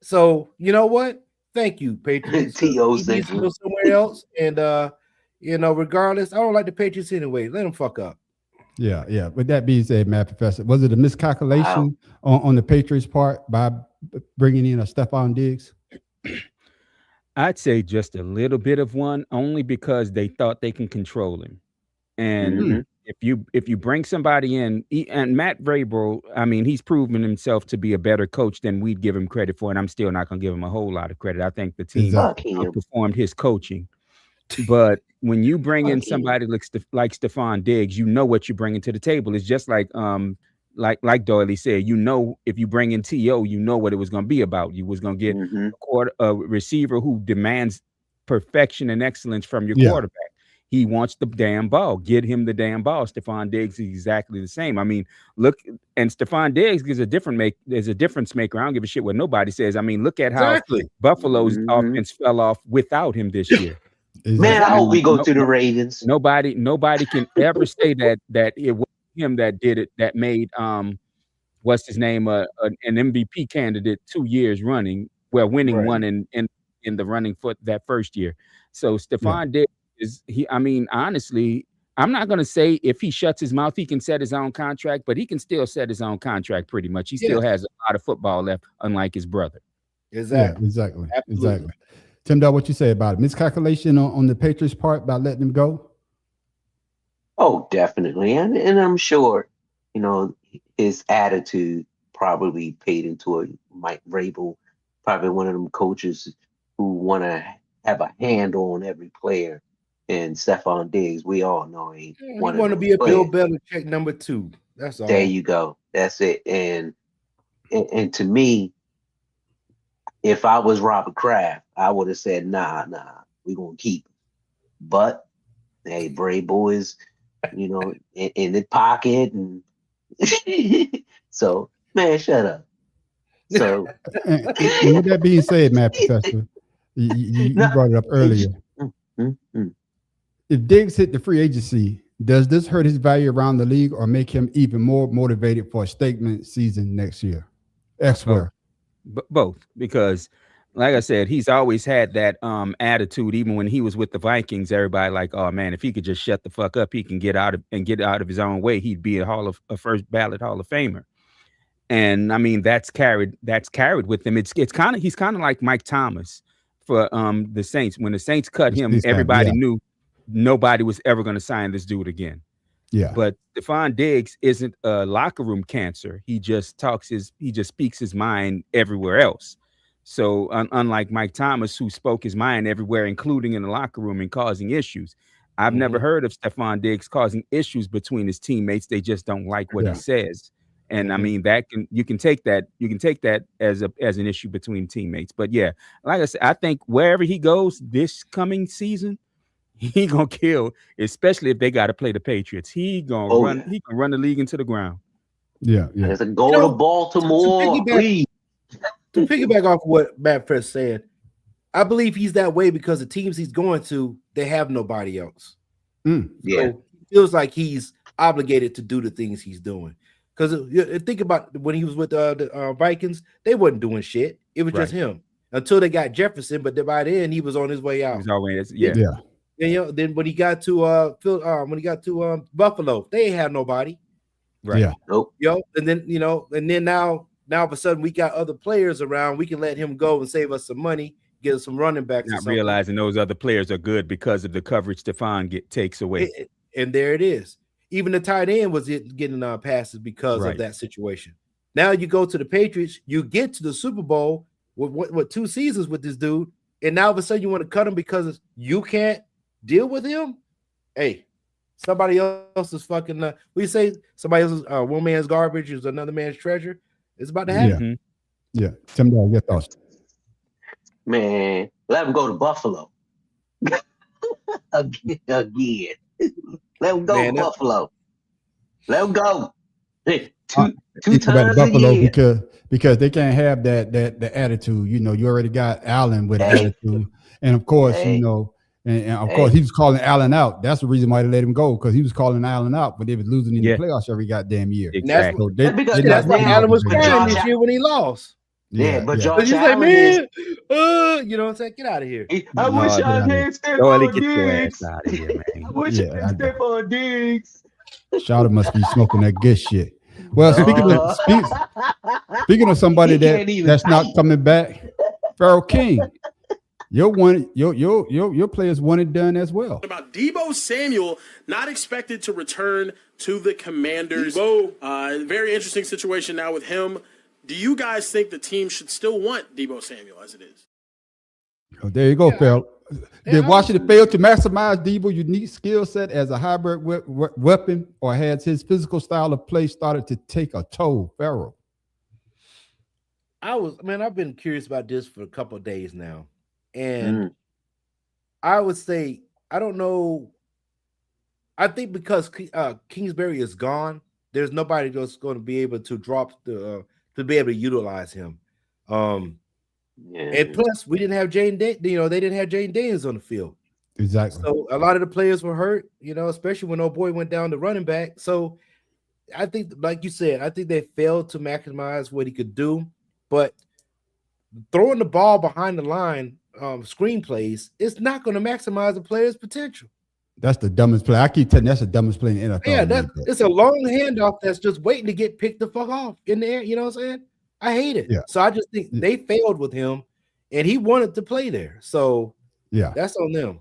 So, you know what? Thank you, Patriots. T.O.'s He needs to go somewhere else. And, regardless, I don't like the Patriots anyway. Let them fuck up. Yeah. With that being said, Matt Professor, was it a miscalculation on the Patriots' part by bringing in a Stephon Diggs? I'd say just a little bit of one, only because they thought they can control him. And if you bring somebody in, and Matt Vrabel, I mean, he's proven himself to be a better coach than we'd give him credit for, and I'm still not going to give him a whole lot of credit. I think the team outperformed his coaching. But when you bring in somebody like Stephon Diggs, you know what you're bringing to the table. It's just like Doily said, if you bring in T.O., you know what it was going to be about. You was going to get a receiver who demands perfection and excellence from your quarterback. He wants the damn ball. Get him the damn ball. Stephon Diggs is exactly the same. I mean, look, and Stephon Diggs is a difference maker. I don't give a shit what nobody says. I mean, look at how Buffalo's offense fell off without him this year. Man, I hope we go to the Ravens. Nobody can ever say that it was him that did it, that made what's his name an MVP candidate 2 years running, winning one in the running for that first year. So Stephon Diggs honestly, I'm not going to say if he shuts his mouth, he can set his own contract, but he can still set his own contract pretty much. He still has a lot of football left, unlike his brother. Exactly. Yeah, exactly. Tim Dow, what you say about it? Miscalculation on the Patriots' part by letting him go? Oh, definitely. And I'm sure, his attitude probably paid into it. Mike Vrabel, probably one of them coaches who want to have a handle on every player. And Stephon Diggs, we all know he want to be a Bill Belichick number 2. That's all. There you go. That's it. And to me, if I was Robert Kraft, I would have said, nah, we're going to keep him. But, hey, Vrabel is, in the pocket. And so, man, shut up. So, and with that being said, Matt Professor, you brought it up earlier. If Diggs hit the free agency, does this hurt his value around the league or make him even more motivated for a statement season next year? Both, because like I said, he's always had that attitude. Even when he was with the Vikings, everybody like, oh man, if he could just shut the fuck up, he can get out of his own way. He'd be a first ballot Hall of Famer. And I mean, that's carried with him. He's kind of like Mike Thomas for the Saints. When the Saints cut him, everybody knew nobody was ever going to sign this dude again. Yeah. But Stephon Diggs isn't a locker room cancer. He just speaks his mind everywhere else. So unlike Mike Thomas, who spoke his mind everywhere, including in the locker room and causing issues, I've never heard of Stephon Diggs causing issues between his teammates. They just don't like what he says. And I mean, you can take that as an issue between teammates. But yeah, like I said, I think wherever he goes this coming season, he gonna kill, especially if they got to play the Patriots. He can run the league into the ground. Yeah. There's a go to Baltimore. To piggyback off what Matt Fresh said, I believe he's that way because the teams he's going to, they have nobody else. Yeah. So it feels like he's obligated to do the things he's doing. Because think about when he was with the Vikings, they wasn't doing shit. It was just him until they got Jefferson. But by then, he was on his way out. He was always, And, then when he got to Buffalo, they ain't have nobody. Right. Yeah. Nope. And then now all of a sudden we got other players around. We can let him go and save us some money, get us some running backs. Not realizing those other players are good because of the coverage Stephon takes away. And there it is. Even the tight end was getting passes because of that situation. Now you go to the Patriots, you get to the Super Bowl with 2 seasons with this dude, and now all of a sudden you want to cut him because you can't deal with him. Hey, somebody else is fucking. We say somebody else's one man's garbage is another man's treasure. It's about to happen. Yeah. Tim, your thoughts? Man, let him go to Buffalo again. Let him go to Buffalo. Let him go. Two times Buffalo a year. because they can't have that attitude. You already got Allen with attitude, and of course, and of course he was calling Allen out. That's the reason why they let him go, because he was calling Allen out, but they was losing in the playoffs every goddamn year. Exactly. That's why Allen was crying this year when he lost. But he's like, man, you know what I'm saying? Get out of here. I wish I had Stephon Diggs. Out of here, man. I wish I had Stephon Diggs. Shawty must be smoking that good shit. Well, speaking of somebody that's not coming back, Pharaoh King, your players one and done as well. About Deebo Samuel not expected to return to the Commanders. Very interesting situation now with him. Do you guys think the team should still want Deebo Samuel as it is? Oh, there you go, Phil. Did Washington fail to maximize Deebo's unique skill set as a hybrid weapon, or has his physical style of play started to take a toll, Pharaoh? I've been curious about this for a couple of days now. And I would say, I don't know. I think because Kingsbury is gone, there's nobody that's going to be able to to be able to utilize him. And plus, we didn't have they didn't have Jane Daniels on the field. Exactly. So a lot of the players were hurt, especially when old boy went down to running back. So I think, like you said, I think they failed to maximize what he could do. But throwing the ball behind the line, screenplays, it's not going to maximize the player's potential. That's the dumbest play. I keep telling you, that's the dumbest play in the NFL. Yeah, it's a long handoff that's just waiting to get picked the fuck off in the air. You know what I'm saying? I hate it. Yeah. So I just think they failed with him, and he wanted to play there. So that's on them.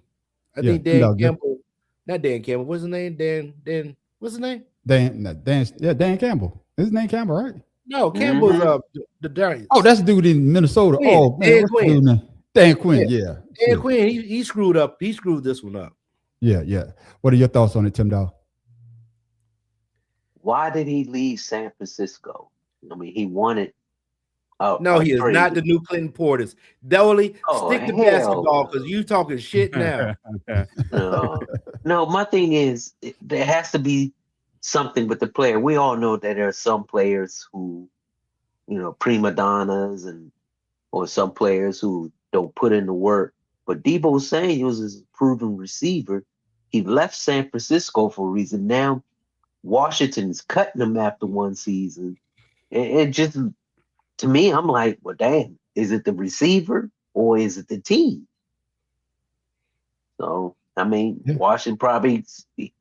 I think Dan Campbell, not Dan Campbell. What's his name? Dan. What's his name? Dan Campbell. His name Campbell, right? No, Campbell's the Giants. Oh, that's the dude in Minnesota. Quinn. Oh, man, Dan Quinn. Dan Quinn. Yeah. Dan Quinn. He screwed up. He screwed this one up. Yeah. What are your thoughts on it, Tim Dow? Why did he leave San Francisco? I mean, he wanted. No, he is not the new Clinton Portis. Dolly, stick to basketball because you talking shit now. No, my thing is there has to be something with the player. We all know that there are some players who, prima donnas, or some players who don't put in the work. But Deebo Samuel is a proven receiver. He left San Francisco for a reason. Now Washington's cutting him after one season. And just, to me, I'm like, well, damn, is it the receiver or is it the team? So, I mean, Washington probably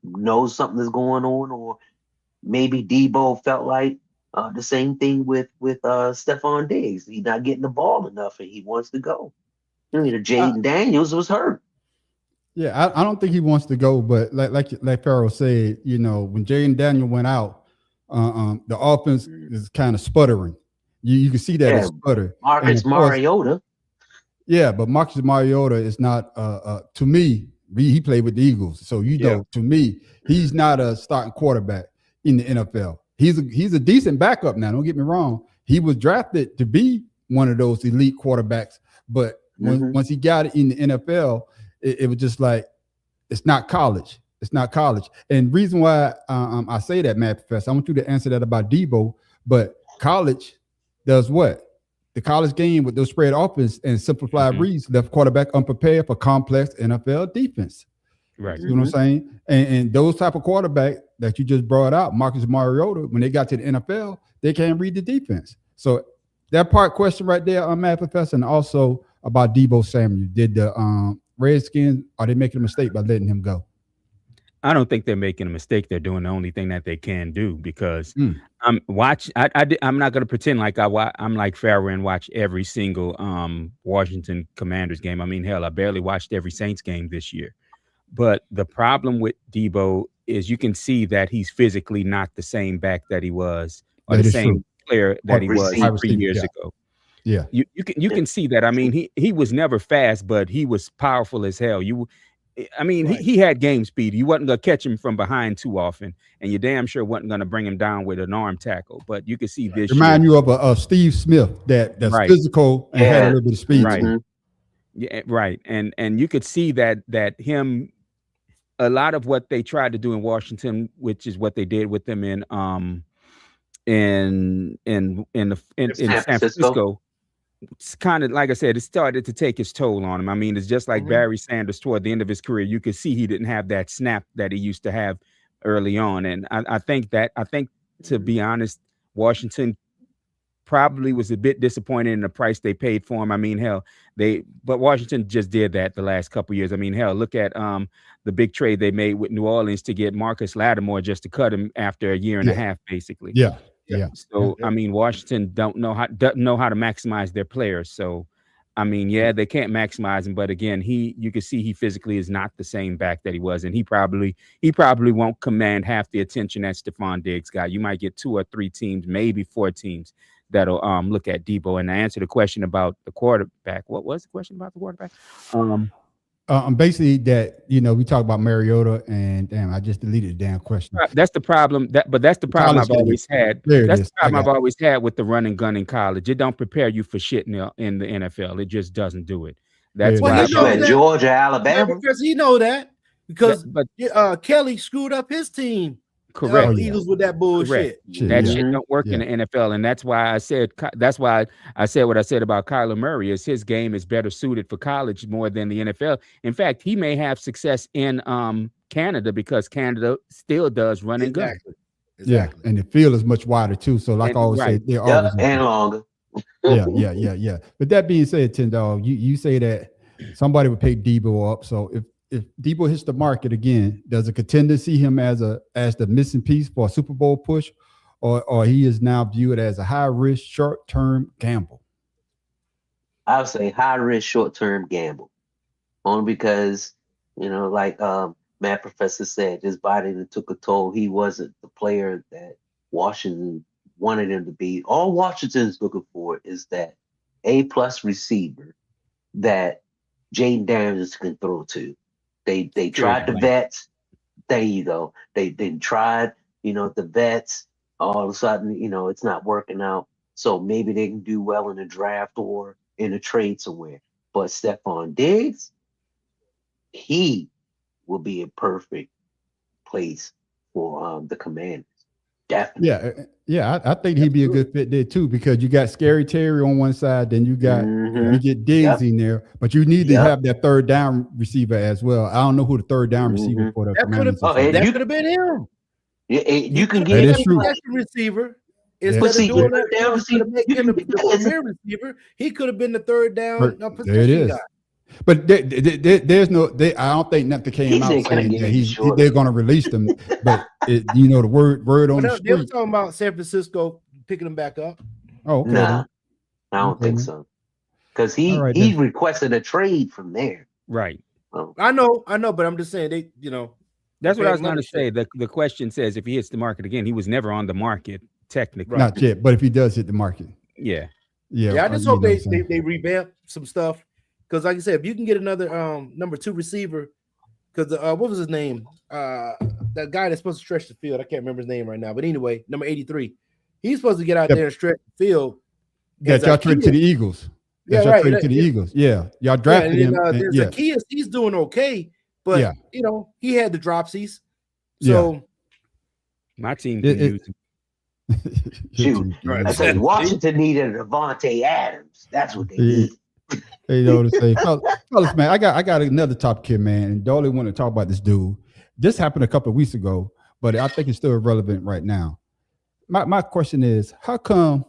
knows something is going on, or maybe Deebo felt like the same thing with Stephon Diggs. He's not getting the ball enough and he wants to go. Jaden Daniels was hurt. Yeah, I don't think he wants to go, but like Pharaoh said, when Jaden Daniel went out, the offense is kind of sputtering. You can see that it's sputter. Marcus Mariota. Yeah, but Marcus Mariota is not to me. He played with the Eagles, so to me, he's not a starting quarterback in the NFL. He's a decent backup now. Don't get me wrong. He was drafted to be one of those elite quarterbacks, but once he got it in the NFL, it was just like, it's not college. It's not college. And reason why I say that, Matt Professor, I want you to answer that about Debo. But college does what? The college game with those spread offense and simplified reads left quarterback unprepared for complex NFL defense. Right. You know what I'm saying? And those type of quarterback that you just brought out, Marcus Mariota, when they got to the NFL, they can't read the defense. So that part question right there on Matt Professor, and also about Debo Samuel. Did the Redskins, are they making a mistake by letting him go? I don't think they're making a mistake. They're doing the only thing that they can do, because I'm not going to pretend like I'm like Farrah and watch every single Washington Commanders game. I mean, hell, I barely watched every Saints game this year. But the problem with Debo is you can see that he's physically not the same back that he was, or the same player that he was 3 years ago. Yeah, you can see that. I mean, he was never fast, but he was powerful as hell. He had game speed. You wasn't gonna catch him from behind too often, and you damn sure wasn't gonna bring him down with an arm tackle. But you can see this. Remind you of a Steve Smith that's physical and had a little bit of speed. Right. Yeah, right. And you could see that him. A lot of what they tried to do in Washington, which is what they did with them in San Francisco. It's kind of like I said, it started to take its toll on him. I mean, it's just like Barry Sanders toward the end of his career. You could see he didn't have that snap that he used to have early on. And I think to be honest, Washington probably was a bit disappointed in the price they paid for him. I mean, hell, but Washington just did that the last couple of years. I mean, hell, look at the big trade they made with New Orleans to get Marcus Lattimore just to cut him after a year and a half, basically. Yeah. So I mean, Washington doesn't know how to maximize their players. So I mean, yeah, they can't maximize him, but again, you can see he physically is not the same back that he was, and he probably won't command half the attention that Stephon Diggs got. You might get 2 or 3 teams, maybe 4 teams that'll look at Debo. And to answer the question about the quarterback, what was the question about the quarterback? Basically that, we talk about Mariota, and damn, I just deleted the damn question. That's the problem. That's the problem I've always had. That's the problem I've always had with the run and gun in college. It don't prepare you for shit in the NFL. It just doesn't do it. That's why Georgia, Alabama. Because he know that because Kelly screwed up his team. Correct. Eagles with that bullshit. That shit don't work in the NFL, and that's why I said what I said about Kyler Murray. Is his game is better suited for college more than the NFL. In fact, he may have success in Canada because Canada still does run and gun. Exactly. Yeah, and the field is much wider too. So, like I always say, they're always and longer. Yeah. But that being said, Tin Dog, you say that somebody would pay Debo up. So if Debo hits the market again, does a contender see him as the missing piece for a Super Bowl push, or he is now viewed as a high risk, short term gamble? I would say high risk, short term gamble, only because like Matt Professor said, his body that took a toll. He wasn't the player that Washington wanted him to be. All Washington's looking for is that A+ receiver that Jaden Daniels can throw to. They tried the vets. There you go. They tried, the vets. All of a sudden, it's not working out. So maybe they can do well in a draft or in a trade somewhere. But Stephon Diggs, he will be a perfect place for the Commanders. Definitely. Yeah. I think he'd be a good fit there too, because you got Scary Terry on one side, then you got you get Diggs in there, but you need to have that third down receiver as well. I don't know who the third down receiver for the Commanders. That could have been him. You can get a receiver. Instead of doing that down receiver, the premier receiver, he could have been the third down position there it is. guy. But there's no. I don't think nothing came out saying that they're going to release them. But the word on the street. They were talking about San Francisco picking them back up. Oh, okay. Nah, I don't think so. Because he requested a trade from there. Right. Oh. I know, but I'm just saying That's what I was going to say. The question says if he hits the market again, he was never on the market technically. Not yet, but if he does hit the market, yeah. I just hope they revamp some stuff. Because, like I said, if you can get another number 2 receiver, because what was his name? That guy that's supposed to stretch the field. I can't remember his name right now. But anyway, number 83. He's supposed to get out there and stretch the field. That y'all traded to the Eagles. Eagles. Yeah. Y'all drafted him. Zacchaeus, he's doing okay. but Yeah. you know, he had the dropsies. So my team It- can it- use him. Shoot, Right. I say Washington needed a Devontae Adams. That's what they Yeah. need. You know what I'm saying? Fellas, man, I got another topic here, man. And Dolly want to talk about this dude. This happened a couple of weeks ago, but I think it's still relevant right now. My question is, how come,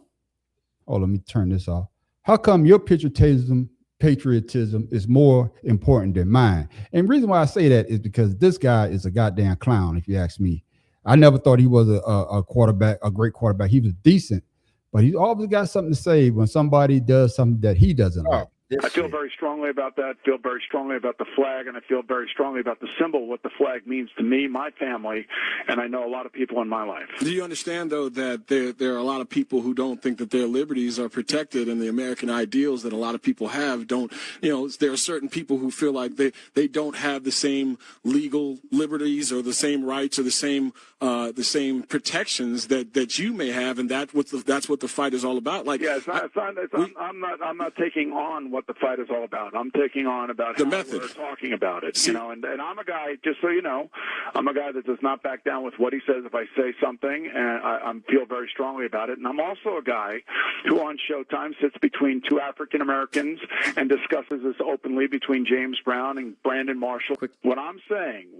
let me turn this off. How come your patriotism is more important than mine? And the reason why I say that is because this guy is a goddamn clown, if you ask me. I never thought he was a quarterback, a great quarterback. He was decent, but he's always got something to say when somebody does something that he doesn't like. I feel very strongly about that, feel very strongly about the flag, and I feel very strongly about the symbol, what the flag means to me, my family, and I know a lot of people in my life. Do you understand, though, that there are a lot of people who don't think that their liberties are protected, and the American ideals that a lot of people have don't, there are certain people who feel like they don't have the same legal liberties or the same rights or the same protections that you may have, and that's what the fight is all about. Like, I'm not taking on what the fight is all about. I'm taking on about the how method. we're talking about it. And I'm a guy, just so you know, I'm a guy that does not back down with what he says if I say something, and I feel very strongly about it. And I'm also a guy who on Showtime sits between two African Americans and discusses this openly between James Brown and Brandon Marshall. What I'm saying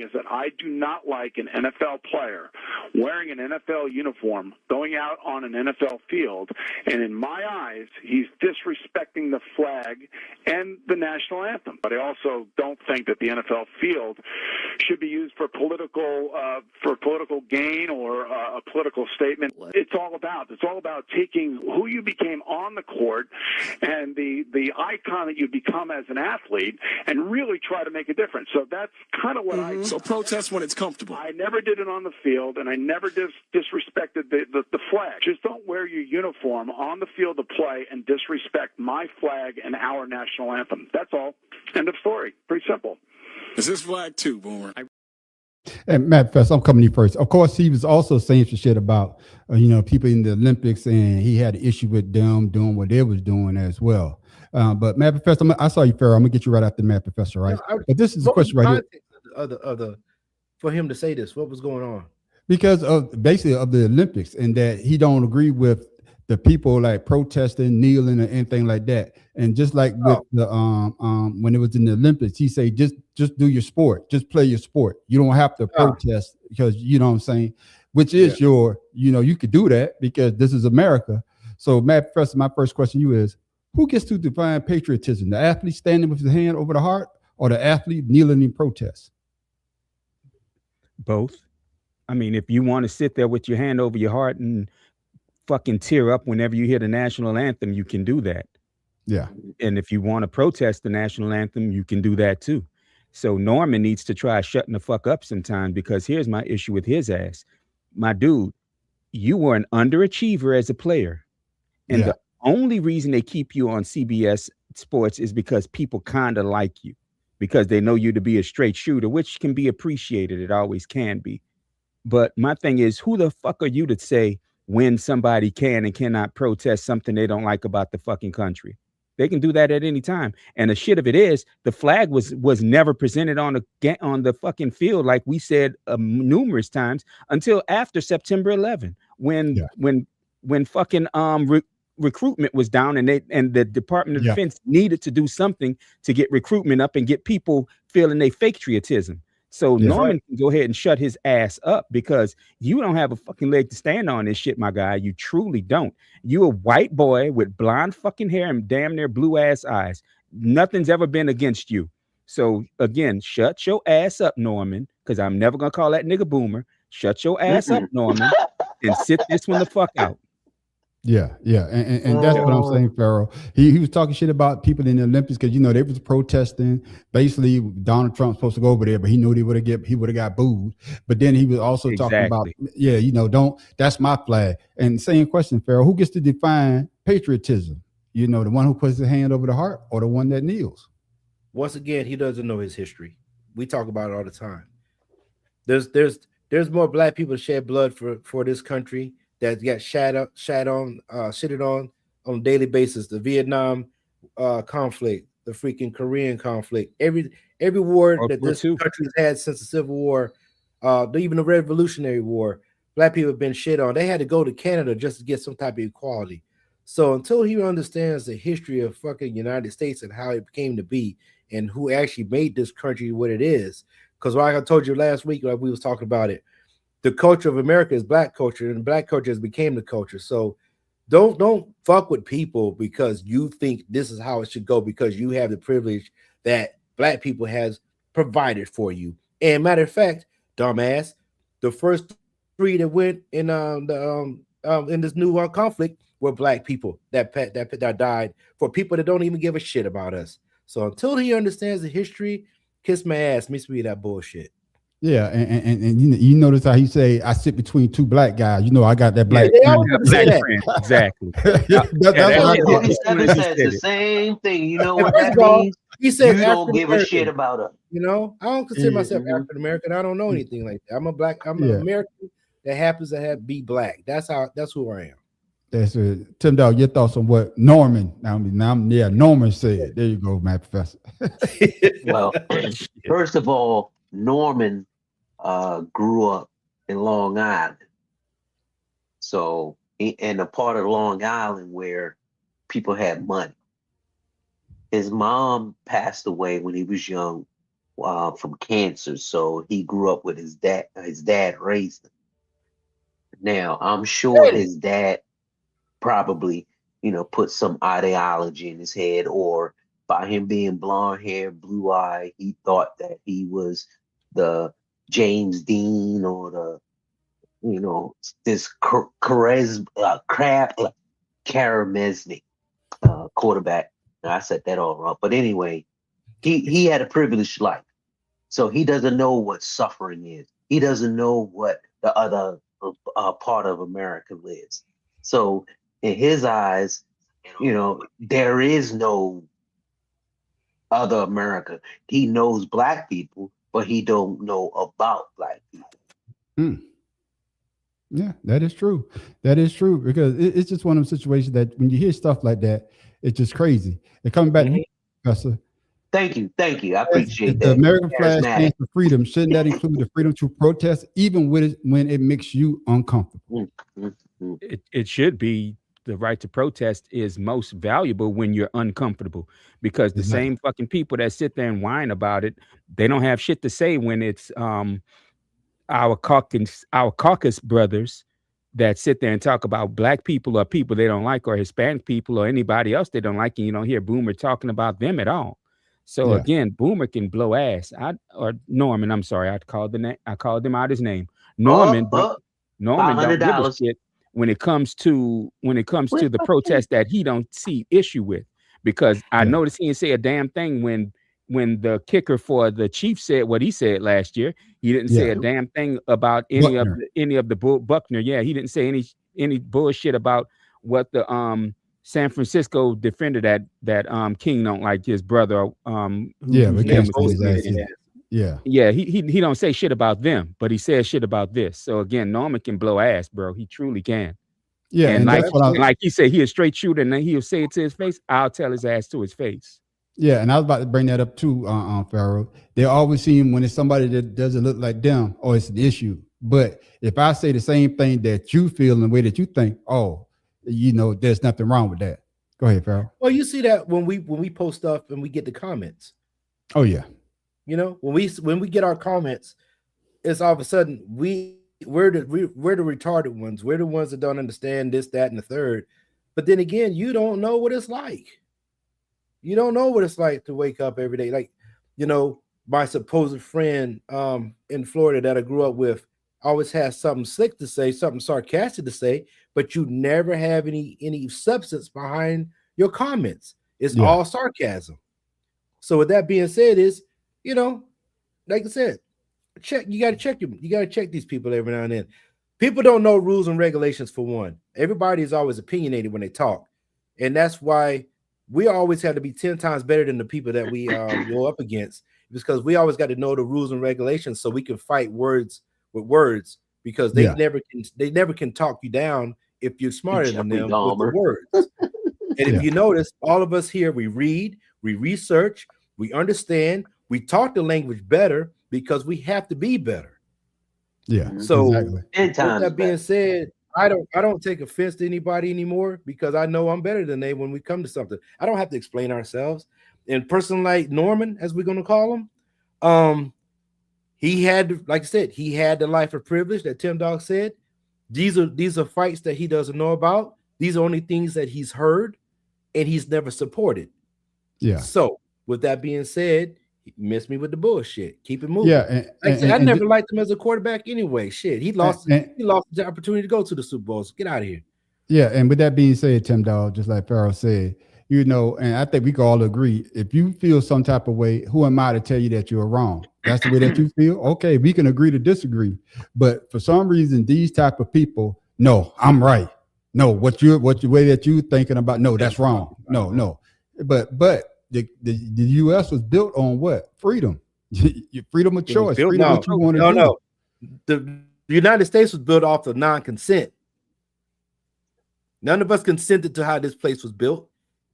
is that I do not like an NFL player wearing an NFL uniform, going out on an NFL field, and in my eyes, he's disrespecting the flag and the national anthem. But I also don't think that the NFL field should be used for political gain or a political statement. It's all about taking who you became on the court and the icon that you become as an athlete and really try to make a difference. So that's kind of what I. So protest when it's comfortable. I never did it on the field, and I never disrespected the flag. Just don't wear your uniform on the field to play and disrespect my flag and our national anthem. That's all. End of story. Pretty simple. Is this flag too, Boomer? And Matt Fest, I'm coming to you first. Of course, he was also saying some shit about people in the Olympics, and he had an issue with them doing what they was doing as well. But Matt Professor, I saw you, Pharaoh. I'm gonna get you right after Matt Professor, right? But this is a question right here. For him to say this, what was going on? Because of basically of the Olympics, and that he don't agree with the people like protesting, kneeling, or anything like that. And just like with the when it was in the Olympics, he say just do your sport, just play your sport. You don't have to protest because you know what I'm saying, which is your, you could do that because this is America. So Matt Professor, my first question to you is, who gets to define patriotism? The athlete standing with his hand over the heart, or the athlete kneeling in protest? Both. I mean, if you want to sit there with your hand over your heart and fucking tear up whenever you hear the national anthem, you can do that. Yeah. And if you want to protest the national anthem, you can do that too. So Norman needs to try shutting the fuck up sometime, because here's my issue with his ass. My dude, you were an underachiever as a player. And the only reason they keep you on CBS Sports is because people kind of like you, because they know you to be a straight shooter, which can be appreciated. It always can be. But my thing is, who the fuck are you to say when somebody can and cannot protest something they don't like about the fucking country? They can do that at any time. And the shit of it is, the flag was never presented on the fucking field, like we said numerous times, until after September 11, when fucking recruitment was down, and the Department of Defense needed to do something to get recruitment up and get people feeling they fake patriotism. So Norman can go ahead and shut his ass up, because you don't have a fucking leg to stand on this shit, my guy. You truly don't. You a white boy with blonde fucking hair and damn near blue ass eyes. Nothing's ever been against you. So again, shut your ass up, Norman, because I'm never gonna call that nigga Boomer. Shut your ass up, Norman, and sit this one the fuck out. Yeah, and that's what I'm saying, Pharaoh. He was talking shit about people in the Olympics because they was protesting. Basically, Donald Trump's supposed to go over there, but he knew he would have got booed. But then he was also talking about, that's my flag. And same question, Pharaoh, who gets to define patriotism? The one who puts his hand over the heart, or the one that kneels? Once again, he doesn't know his history. We talk about it all the time. There's more black people shed blood for this country that got shitted on a daily basis. The Vietnam conflict, the freaking Korean conflict, Every war World that War this II. country has had since the Civil War, even the Revolutionary War, black people have been shit on. They had to go to Canada just to get some type of equality. So until he understands the history of fucking United States and how it came to be and who actually made this country what it is, because like I told you last week, like we was talking about it, the culture of America is black culture, and black culture has became the culture. So don't fuck with people because you think this is how it should go because you have the privilege that black people has provided for you. And matter of fact, dumbass, the first 3 that went in this new conflict were black people that died for people that don't even give a shit about us. So until he understands the history, kiss my ass, miss me that bullshit. Yeah, and you notice how he say I sit between 2 black guys. You know, I got that black. They always say that. Friend. Exactly. That's what I thought. 57 says the same thing. You know what First that of all, means? he said You don't give a African-American. shit about us. You know, I don't consider myself Mhm. African American. I don't know anything like that. I'm an Yeah. American that happens to be black. That's who I am. That's it. Tim Dog, your thoughts on what Norman? Norman said. There you go, man, Professor. Well, first of all, Norman grew up in Long Island. So, in a part of Long Island where people had money. His mom passed away when he was young from cancer. So he grew up with his dad. His dad raised him. Now, I'm sure his dad probably, put some ideology in his head, or by him being blonde hair, blue eye, he thought that he was the James Dean or this Karamesnik quarterback. I said that all wrong. But anyway, he had a privileged life. So he doesn't know what suffering is. He doesn't know what the other part of America lives. So in his eyes, there is no other America. He knows black people, but he don't know about black people. Yeah, that is true. That is true because it's just one of those situations that when you hear stuff like that, it's just crazy. And coming back to you, Professor. Thank you. I appreciate the that. American flag stands for freedom. Shouldn't that include the freedom to protest, even when it makes you uncomfortable? It should be. The right to protest is most valuable when you're uncomfortable, because the same fucking people that sit there and whine about it, they don't have shit to say when it's our caucus brothers that sit there and talk about black people or people they don't like, or Hispanic people or anybody else they don't like, and you don't hear Boomer talking about them at all. So again, Boomer can blow ass. Or Norman, I'm sorry, I called him out his name. Norman don't give a shit when it comes to the protest that he don't see issue with, because I noticed he didn't say a damn thing when the kicker for the Chiefs said what he said last year. He didn't say a damn thing about any of the Buckner. Yeah, he didn't say any bullshit about what the San Francisco defender that King don't like, his brother. He don't say shit about them, but he says shit about this. So again, Norman can blow ass, bro. He truly can. Yeah, and like he said, he a straight shooter, and then he'll say it to his face. I'll tell his ass to his face. Yeah, and I was about to bring that up too, Pharaoh. They always seem when it's somebody that doesn't look like them, or it's an issue. But if I say the same thing that you feel in the way that you think, there's nothing wrong with that. Go ahead, Pharaoh. Well, you see that when we post stuff and we get the comments. Oh yeah. When we get our comments, it's all of a sudden we're the retarded ones. We're the ones that don't understand this, that, and the third. But then again, you don't know what it's like. You don't know what it's like to wake up every day. Like, my supposed friend in Florida that I grew up with always has something slick to say, something sarcastic to say, but you never have any substance behind your comments. It's all sarcasm. So with that being said, like I said, you got to check them. You got to check these people every now and then. People don't know rules and regulations for one. Everybody is always opinionated when they talk, and that's why we always have to be 10 times better than the people that we go up against, because we always got to know the rules and regulations so we can fight words with words, because they never can talk you down if you're smarter than them with the words. And if you notice, all of us here, we read, we research, we understand, We talk the language better because we have to be better. Yeah. So exactly. with that being said, I don't take offense to anybody anymore because I know I'm better than they when we come to something. I don't have to explain ourselves. And person like Norman, as we're gonna call him, he had, like I said, he had the life of privilege that Tim Dog said. These are fights that he doesn't know about. These are only things that he's heard and he's never supported. Yeah. So with that being said, he missed me with the bullshit. Keep it moving. Yeah. I never liked him as a quarterback anyway. Shit, he lost the opportunity to go to the Super Bowls. Get out of here. Yeah, and with that being said, Tim Dog, just like Pharaoh said, you know, and I think we can all agree, if you feel some type of way, who am I to tell you that you're wrong? That's the way that you feel. Okay, we can agree to disagree. But for some reason, these type of people, no, I'm right. No, what the way that you thinking about, no, that's wrong. No. But the U.S. was built on what? Freedom. Freedom of choice. Freedom of what you want to do. No. The United States was built off of non-consent. None of us consented to how this place was built.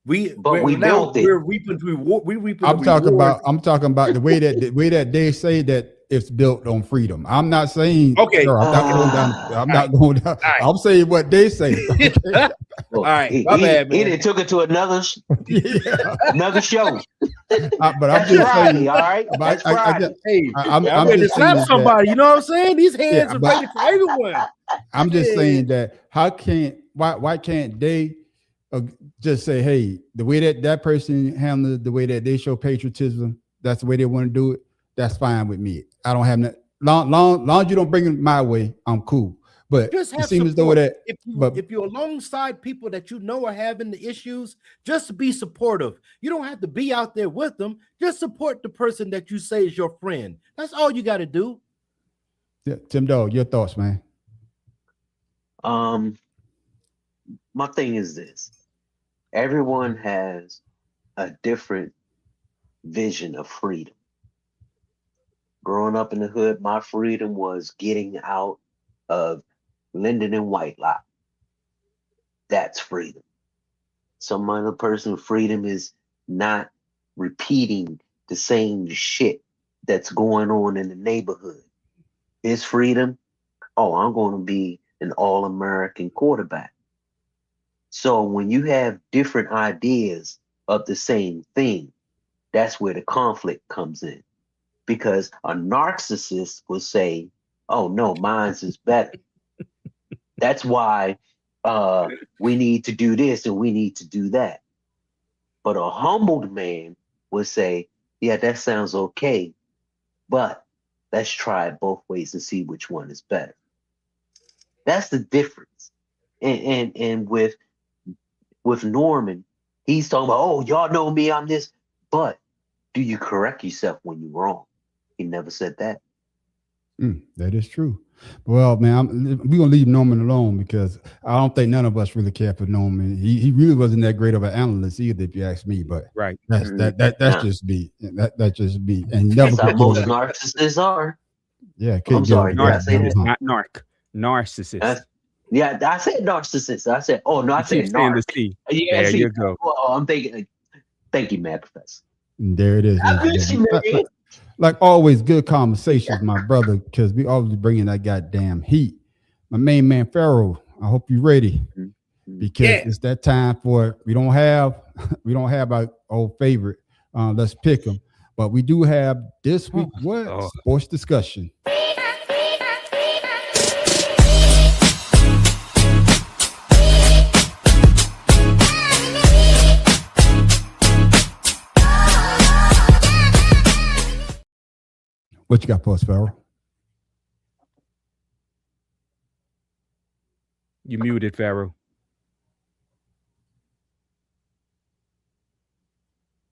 We built it. We're reaping. I'm talking about the way that they say that it's built on freedom. I'm not saying okay. Sir, I'm not going down. Right. I'm saying what they say. Okay? All right, my bad, man. He took it to another show. But I'm just saying, all right. I'm ready to slap somebody. You know what I'm saying? These hands are ready for everyone. I'm just saying that why can't they just say, hey, the way that person handled the way that they show patriotism, that's the way they want to do it. That's fine with me. I don't have long as you don't bring it my way, I'm cool. But just it seems as though that if you're alongside people that you know are having the issues, just be supportive. You don't have to be out there with them. Just support the person that you say is your friend. That's all you got to do. Yeah, Tim Dog, your thoughts, man. My thing is this. Everyone has a different vision of freedom. Growing up in the hood, my freedom was getting out of Linden and Whitelock. That's freedom. Some other person's freedom is not repeating the same shit that's going on in the neighborhood. His freedom, I'm going to be an All-American quarterback. So when you have different ideas of the same thing, that's where the conflict comes in. Because a narcissist will say, oh no, mine's is better. That's why we need to do this and we need to do that. But a humbled man would say, yeah, that sounds okay, but let's try it both ways and see which one is better. That's the difference. And with Norman, he's talking about, oh, y'all know me, I'm this, but do you correct yourself when you're wrong? He never said that. That is true. Well, man, we're going to leave Norman alone because I don't think none of us really care for Norman. He really wasn't that great of an analyst either, if you ask me, but that's just me. That's just me. And that's how most narcissists are. Yeah. I'm sorry. Not narcissist. Yeah, I said narcissist. I said, I said narc. Yeah, there you go. Well, I'm thinking, thank you, Mad Professor. There it is. I miss you, man. Like always, good conversations, my brother, because we always bringing that goddamn heat. My main man, Pharaoh, I hope you're ready because it's that time for it. We don't have our old favorite. Let's pick them, but we do have this week sports discussion. What you got for us, Pharaoh? You muted, Pharaoh.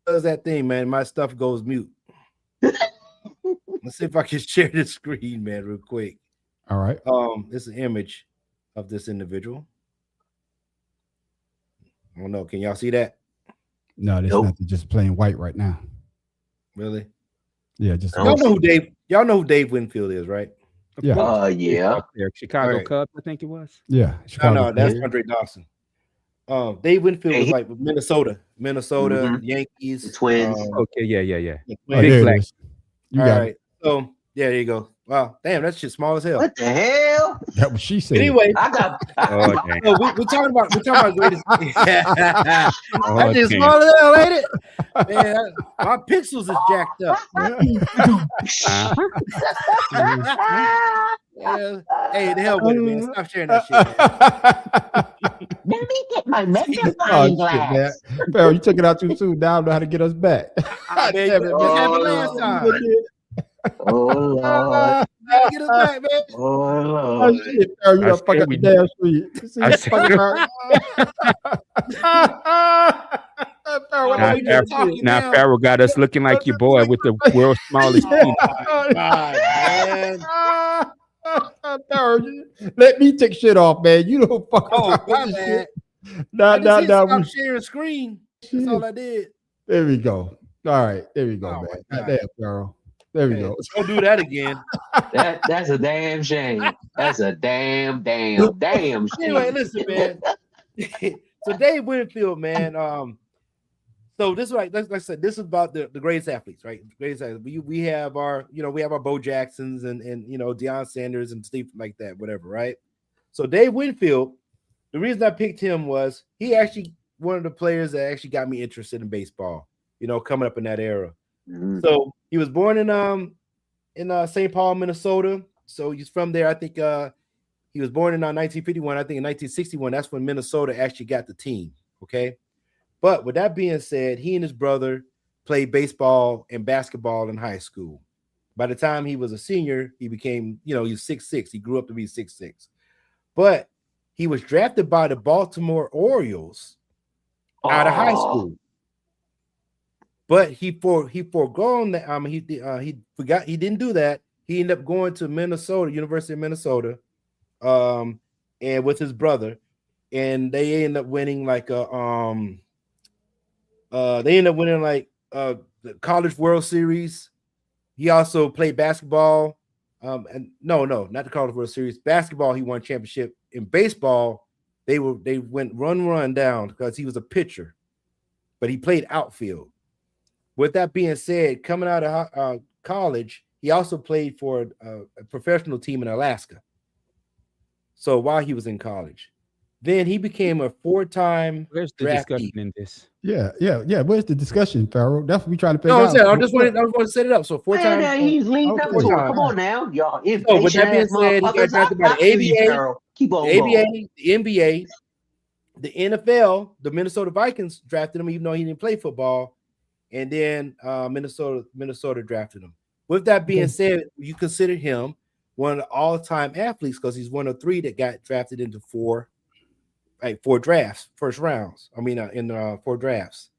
Does that thing, man? My stuff goes mute. Let's see if I can share the screen, man, real quick. All right. This is an image of this individual. I don't know. Can y'all see that? No, there's nothing. Just plain white right now. Really? Yeah, just y'all know who Dave Winfield is, right? Yeah. Chicago Cubs, I think it was. Yeah. No, that's Andre Dawson. Dave Winfield Hey, was like with Minnesota, Mhm. Yankees, The Twins. Okay, yeah. the Oh, Twins. Big there black. it is. You All got right. So yeah, there you go. Wow, damn, that shit's small as hell. What the hell? it. That what she said. Anyway, I got. Oh, dang. so we're talking about greatest. That Oh, shit's dang. small as hell, ain't it? Man, my pixels is jacked up. Yeah. Hey, the hell with it, man. Stop sharing that shit. Man. Let me get my Oh, magnifying shit, man. glass. Pharaoh, you took it out too soon. Now I know how to get us back. Ah, man, Damn you it, just man. happened last time. Oh Lord. Gotta get us back, man. Oh Oh Lord. shit, Pharaoh, you I done fuck said up we- the damn street. See, I that's said- fucking Pharaoh, what Now, the fuck you Pharaoh, did? now Pharaoh got us looking like your boy with the world's smallest penis. God, man. Pharaoh, let me take shit off, man. You don't fuck Oh, around my with this bad. shit. Nah, I just hit nah, stop sharing screen. That's all I did. There we go. All right, there we go, Oh, man. my God. Goddamn, Pharaoh. There we Hey, go. don't do that again. That's a damn shame. That's a damn shame. Anyway, listen, man. So Dave Winfield, man. So this is like I said, this is about the greatest athletes, right? Greatest athletes. We have our, we have our Bo Jacksons and Deion Sanders and Steve like that, whatever, right? So Dave Winfield, the reason I picked him was he actually one of the players that actually got me interested in baseball, coming up in that era. Mhm. So he was born in St. Paul, Minnesota. So he's from there. I think he was born in 1951. I think in 1961, that's when Minnesota actually got the team. Okay. But with that being said, he and his brother played baseball and basketball in high school. By the time he was a senior, he became, he was 6'6". He grew up to be 6'6". But he was drafted by the Baltimore Orioles out of high school. But he foregone that. He forgot he didn't do that. He ended up going to Minnesota, University of Minnesota, and with his brother, and they ended up winning the College World Series. He also played basketball. And no, not the College World Series. Basketball, he won championship. In baseball, they went run down because he was a pitcher, but he played outfield. With that being said, coming out of college, he also played for a professional team in Alaska. So while he was in college, then he became a 4-time Where's the draftee. discussion in this? Yeah. Where's the discussion, Pharaoh? That's what we trying to figure No, I'm out. saying I just want to set it up. So 4 Man, times. he's leading up to it. times. Come on now, y'all. So with that being said, he got drafted by the ABA, Keep on the going. ABA, the NBA, the NFL. The Minnesota Vikings drafted him, even though he didn't play football. And then Minnesota drafted him. With that being said, you consider him one of the all-time athletes because he's one of 3 that got drafted into 4 drafts, first rounds. In 4 drafts.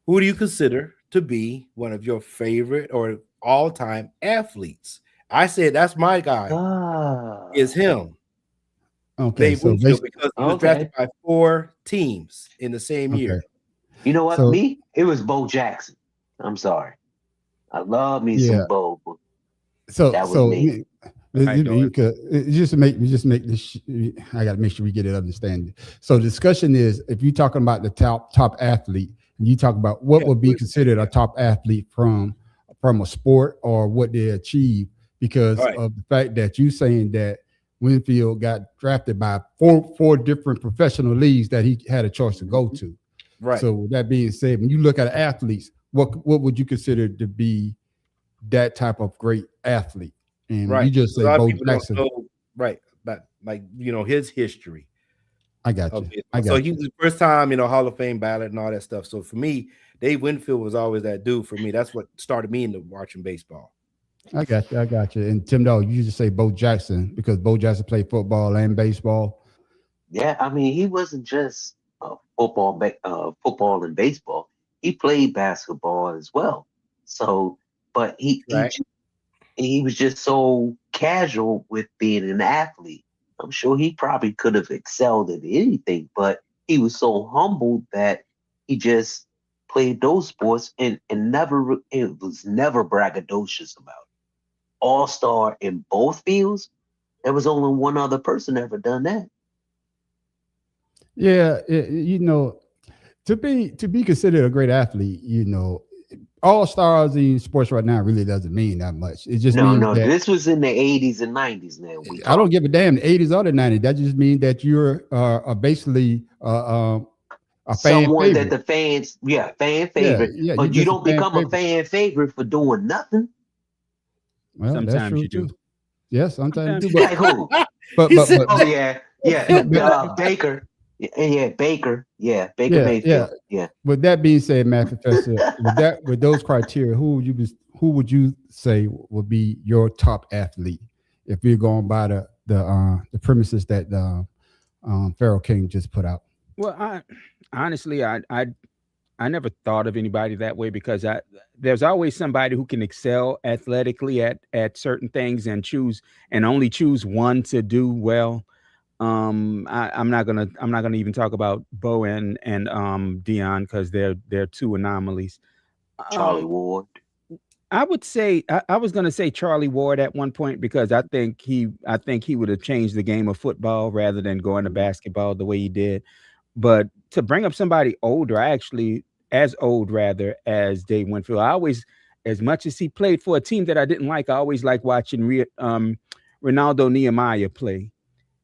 Who do you consider to be one of your favorite or all-time athletes? I said that's my guy. Is him. Okay, Dave so Winfield, because he was drafted by 4 teams in the same year. You know what? So- Me, it was Bo Jackson. I'm sorry. I love me some Bo. But So that was me. Just make this. I got to make sure we get it understanding. So the discussion is, if you're talking about the top athlete, and you talk about what would be considered a top athlete from a sport or what they achieve, because of the fact that you saying that Winfield got drafted by four different professional leagues that he had a choice to go to. Right. So with that being said, when you look at athletes, what would you consider to be that type of great athlete? And you just say A lot of Bo people don't Jackson. know, right? But his history. I got you. So he was the first time, Hall of Fame ballot and all that stuff. So for me, Dave Winfield was always that dude for me. That's what started me into watching baseball. I got you. And Tim Dog, you just say Bo Jackson because Bo Jackson played football and baseball. Yeah, he wasn't just football and baseball. He played basketball as well. So, but he was just so casual with being an athlete. I'm sure he probably could have excelled at anything, but he was so humble that he just played those sports and was never braggadocious about it. All-star in both fields. There was only one other person ever done that. Yeah, to be considered a great athlete, all stars in sports right now really doesn't mean that much. It just means that this was in the 80s and 90s. Now I don't give a damn the 80s or the 90s. That just means that you're basically a fan someone favorite. that the fans, fan favorite. Yeah, but you don't become favorite. a fan favorite for doing nothing. Well, Sometimes you do. Too. Yes, sometimes you do. Like who? But Oh yeah, Baker. Baker. Yeah, Baker Mayfield. Yeah. With that being said, Matt Professor, with those criteria, who would you say would be your top athlete if you're going by the premises that Pharaoh King just put out? Well, I honestly never thought of anybody that way because there's always somebody who can excel athletically at certain things and only choose one to do well. I'm not gonna even talk about Bo and Deion because they're two anomalies. Charlie Ward. I would say I was gonna say Charlie Ward at one point because I think he would have changed the game of football rather than going to basketball the way he did. But to bring up somebody older, as old as Dave Winfield, I always, as much as he played for a team that I didn't like, I always like watching Ronaldo Nehemiah play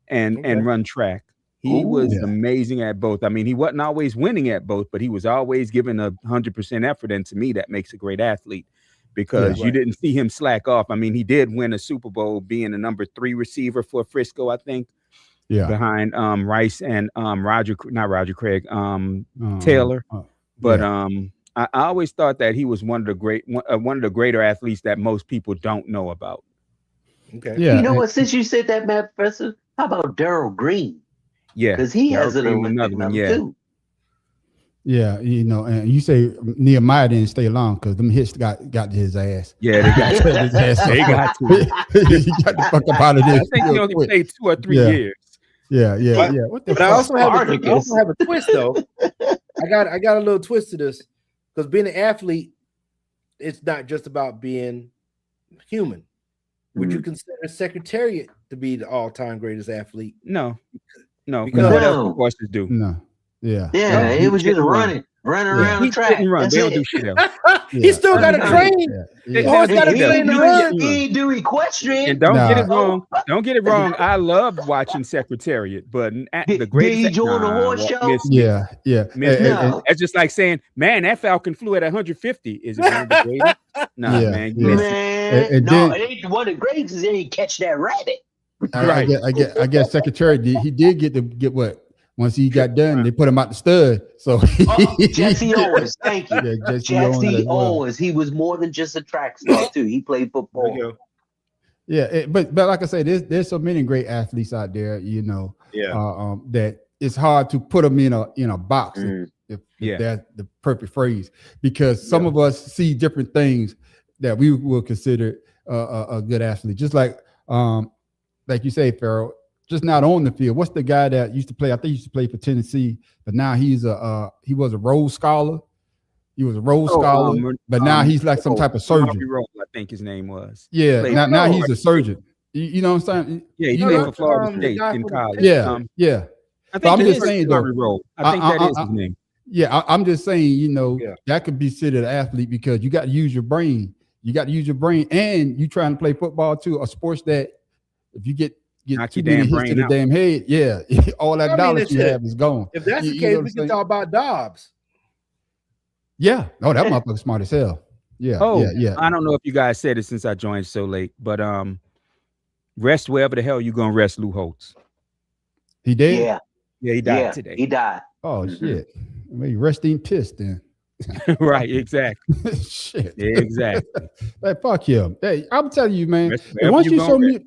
and run track. He was amazing at both. I mean, he wasn't always winning at both, but he was always giving 100% effort. And to me, that makes a great athlete because you didn't see him slack off. I mean, he did win a Super Bowl being the number 3 receiver for Frisco, I think. Yeah, behind Rice and Taylor. But I always thought that he was one of the greater athletes that most people don't know about. Okay. Yeah. You know what? Since you said that, Matt Professor, how about Darryl Green? Yeah, because he has another one too. Yeah, and you say Nehemiah didn't stay long because them hits got to his ass. Yeah, they got to his ass. They got to. He got the fuck up out of this. I think he only played 2 or 3 years. Yeah. But I also have a twist though. I got a little twist to this because being an athlete, it's not just about being human. Would you consider Secretariat to be the all-time greatest athlete? No, because what else horses do? No. Yeah. Yeah, he was just running around the track. They don't do shit else. He still got to train. The horse got to train to run. He do equestrian. And don't get it wrong. Don't get it wrong. I loved watching Secretariat, but the greatest. Did he join the horse show? Yeah. It's just like saying, man, that Falcon flew at 150. Is it one of the greatest? No, man. No, it ain't one of the greatest. They didn't catch that rabbit. I guess Secretariat he did get what? Once he got done, they put him out the stud. So Jesse Owens, thank you. Yeah, Jesse Owens. He was more than just a track star too. He played football. Yeah, but like I said, there's so many great athletes out there, that it's hard to put them in a box if that's the perfect phrase, because some of us see different things that we will consider a good athlete. Just like you say, Pharaoh. Just not on the field. What's the guy that used to play? I think he used to play for Tennessee, but now he was a Rhodes Scholar. He was a Rhodes Scholar, but now he's like some type of surgeon. I think his name was. Yeah, now he's a surgeon. You know what I'm saying? Yeah, he played for Florida State in college. Yeah. I think I'm just saying though. I think that is his name. Yeah, I'm just saying, that could be considered an athlete because you got to use your brain. You got to use your brain, and you trying to play football too, a sports that if you get too many hits to the damn head, all that knowledge you have is gone. If that's the case, we can talk about Dobbs. Yeah. Oh, that motherfucker smart as hell. Yeah. Yeah. I don't know if you guys said it since I joined so late, but rest wherever the hell you gonna rest Lou Holtz. He did? Yeah, he died today. He died. Oh shit. Maybe resting pissed then. Right, exactly. Shit. Yeah, exactly. Hey, fuck him. Hey, I'm telling you, man. Once you show me,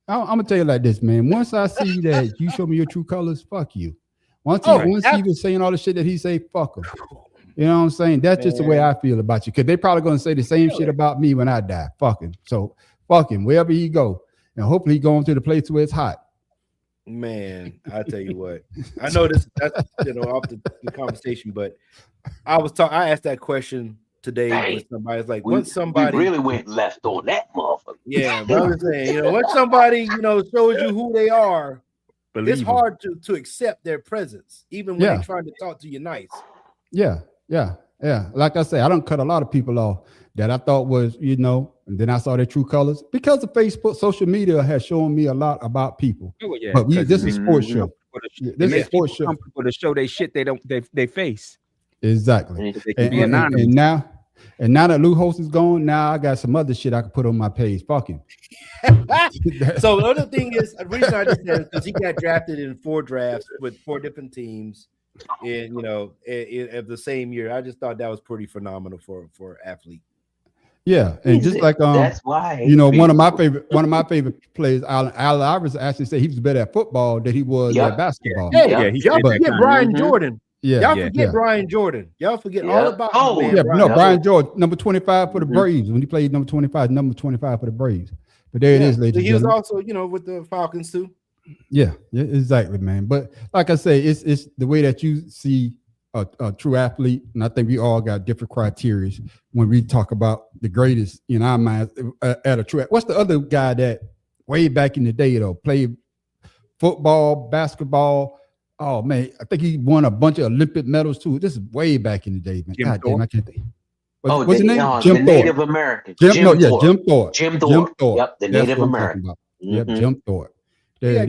I'm gonna tell you like this, man. Once I see that you show me your true colors, fuck you. Once he was saying all the shit that he say, fuck him. You know what I'm saying? That's just the way I feel about you. Because they probably gonna say the same shit about me when I die. Fuck him. So fuck him wherever he go, and hopefully he going to the place where it's hot. Man, I tell you what. I know that's off the conversation, but I asked that question today when somebody's like, we really went left on that motherfucker. Yeah, but I'm saying, once somebody shows you who they are, Believe it's them. hard to accept their presence, even when Yeah. they're trying to talk to you nice. Yeah. Like I say, I don't cut a lot of people off that I thought was, and then I saw their true colors because of Facebook. Social media has shown me a lot about people. Oh, yeah, But 'cause this it is a makes sports people show. comfortable to- This it is a makes sports people show. comfortable to show they shit they face. Exactly. They can be anonymous. And now that Lou Holtz is gone, now I got some other shit I can put on my page. Fuck him. So the other thing is, the reason I just said is because he got drafted in 4 drafts with 4 different teams, in of the same year. I just thought that was pretty phenomenal for an athlete. Yeah, and just like that's why one of my favorite players, Allen Iverson, actually said he was better at football than he was at basketball. Hey, y'all forget Brian Jordan. Yeah, Y'all forget Brian Jordan. Y'all forget all about Brian Jordan, number 25 for the Braves when he played number 25 for the Braves. But there it is, ladies and He was gentlemen. also, with the Falcons too. Yeah, exactly, man. But like I say, it's the way that you see a true athlete, and I think we all got different criteria when we talk about the greatest in our minds at a true. What's the other guy that way back in the day though played football, basketball? Oh man, I think he won a bunch of Olympic medals too. This is way back in the day, man. God damn, I can't think. What's his name? The Native American. Jim Thorpe. Jim Thorpe. Yep, the Native American. Yep, Jim Thorpe. I